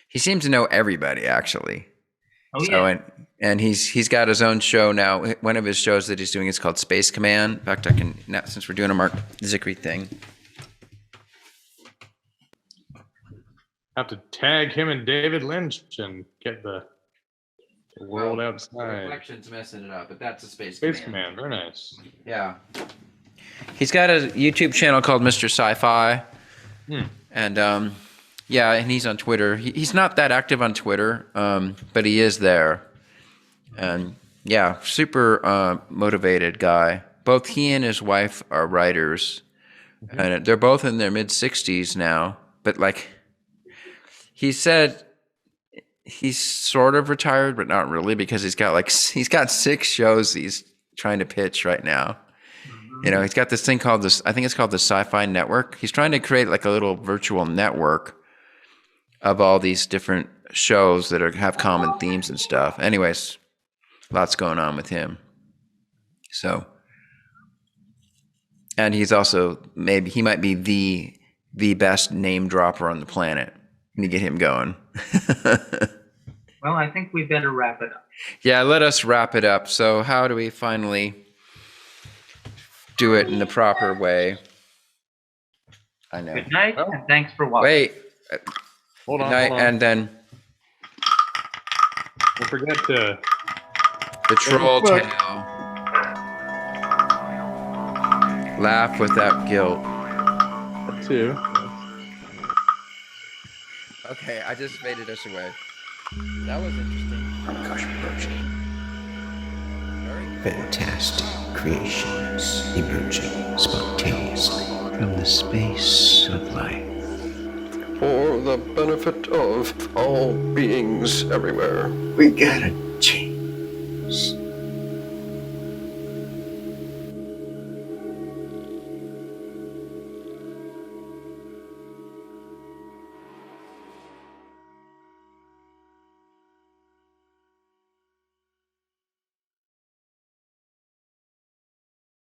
he seems to know everybody actually. Oh, yeah. And he's got his own show now. One of his shows that he's doing is called Space Command. In fact, I can now, since we're doing a Mark Zickery thing. have to tag him and David Lynch and get the world outside. Reflection's messing it up, but that's a Space Command. Very nice. Yeah. He's got a YouTube channel called Mr. Sci-Fi. And and he's on Twitter. He's not that active on Twitter, but he is there. And yeah, super motivated guy. Both he and his wife are writers, and they're both in their mid-60s now. But like, he said, he's sort of retired, but not really, because he's got 6 shows he's trying to pitch right now. He's got this thing called I think it's called the Sci-Fi Network. He's trying to create like a little virtual network of all these different shows that have common themes and stuff. Anyways, lots going on with him. So, and he's also, maybe he might be the best name dropper on the planet. We need to get him going. Well, I think we better wrap it up. Yeah, let us wrap it up. So how do we finally do it in the proper way? I know. Good night, and thanks for watching. Wait. Hold on. And then Don't forget to the troll tale. Laugh without guilt. that too. Okay, I just faded us away. That was interesting. Pranakasha production. Fantastic creations emerging spontaneously from the space of life. For the benefit of all beings everywhere. We gotta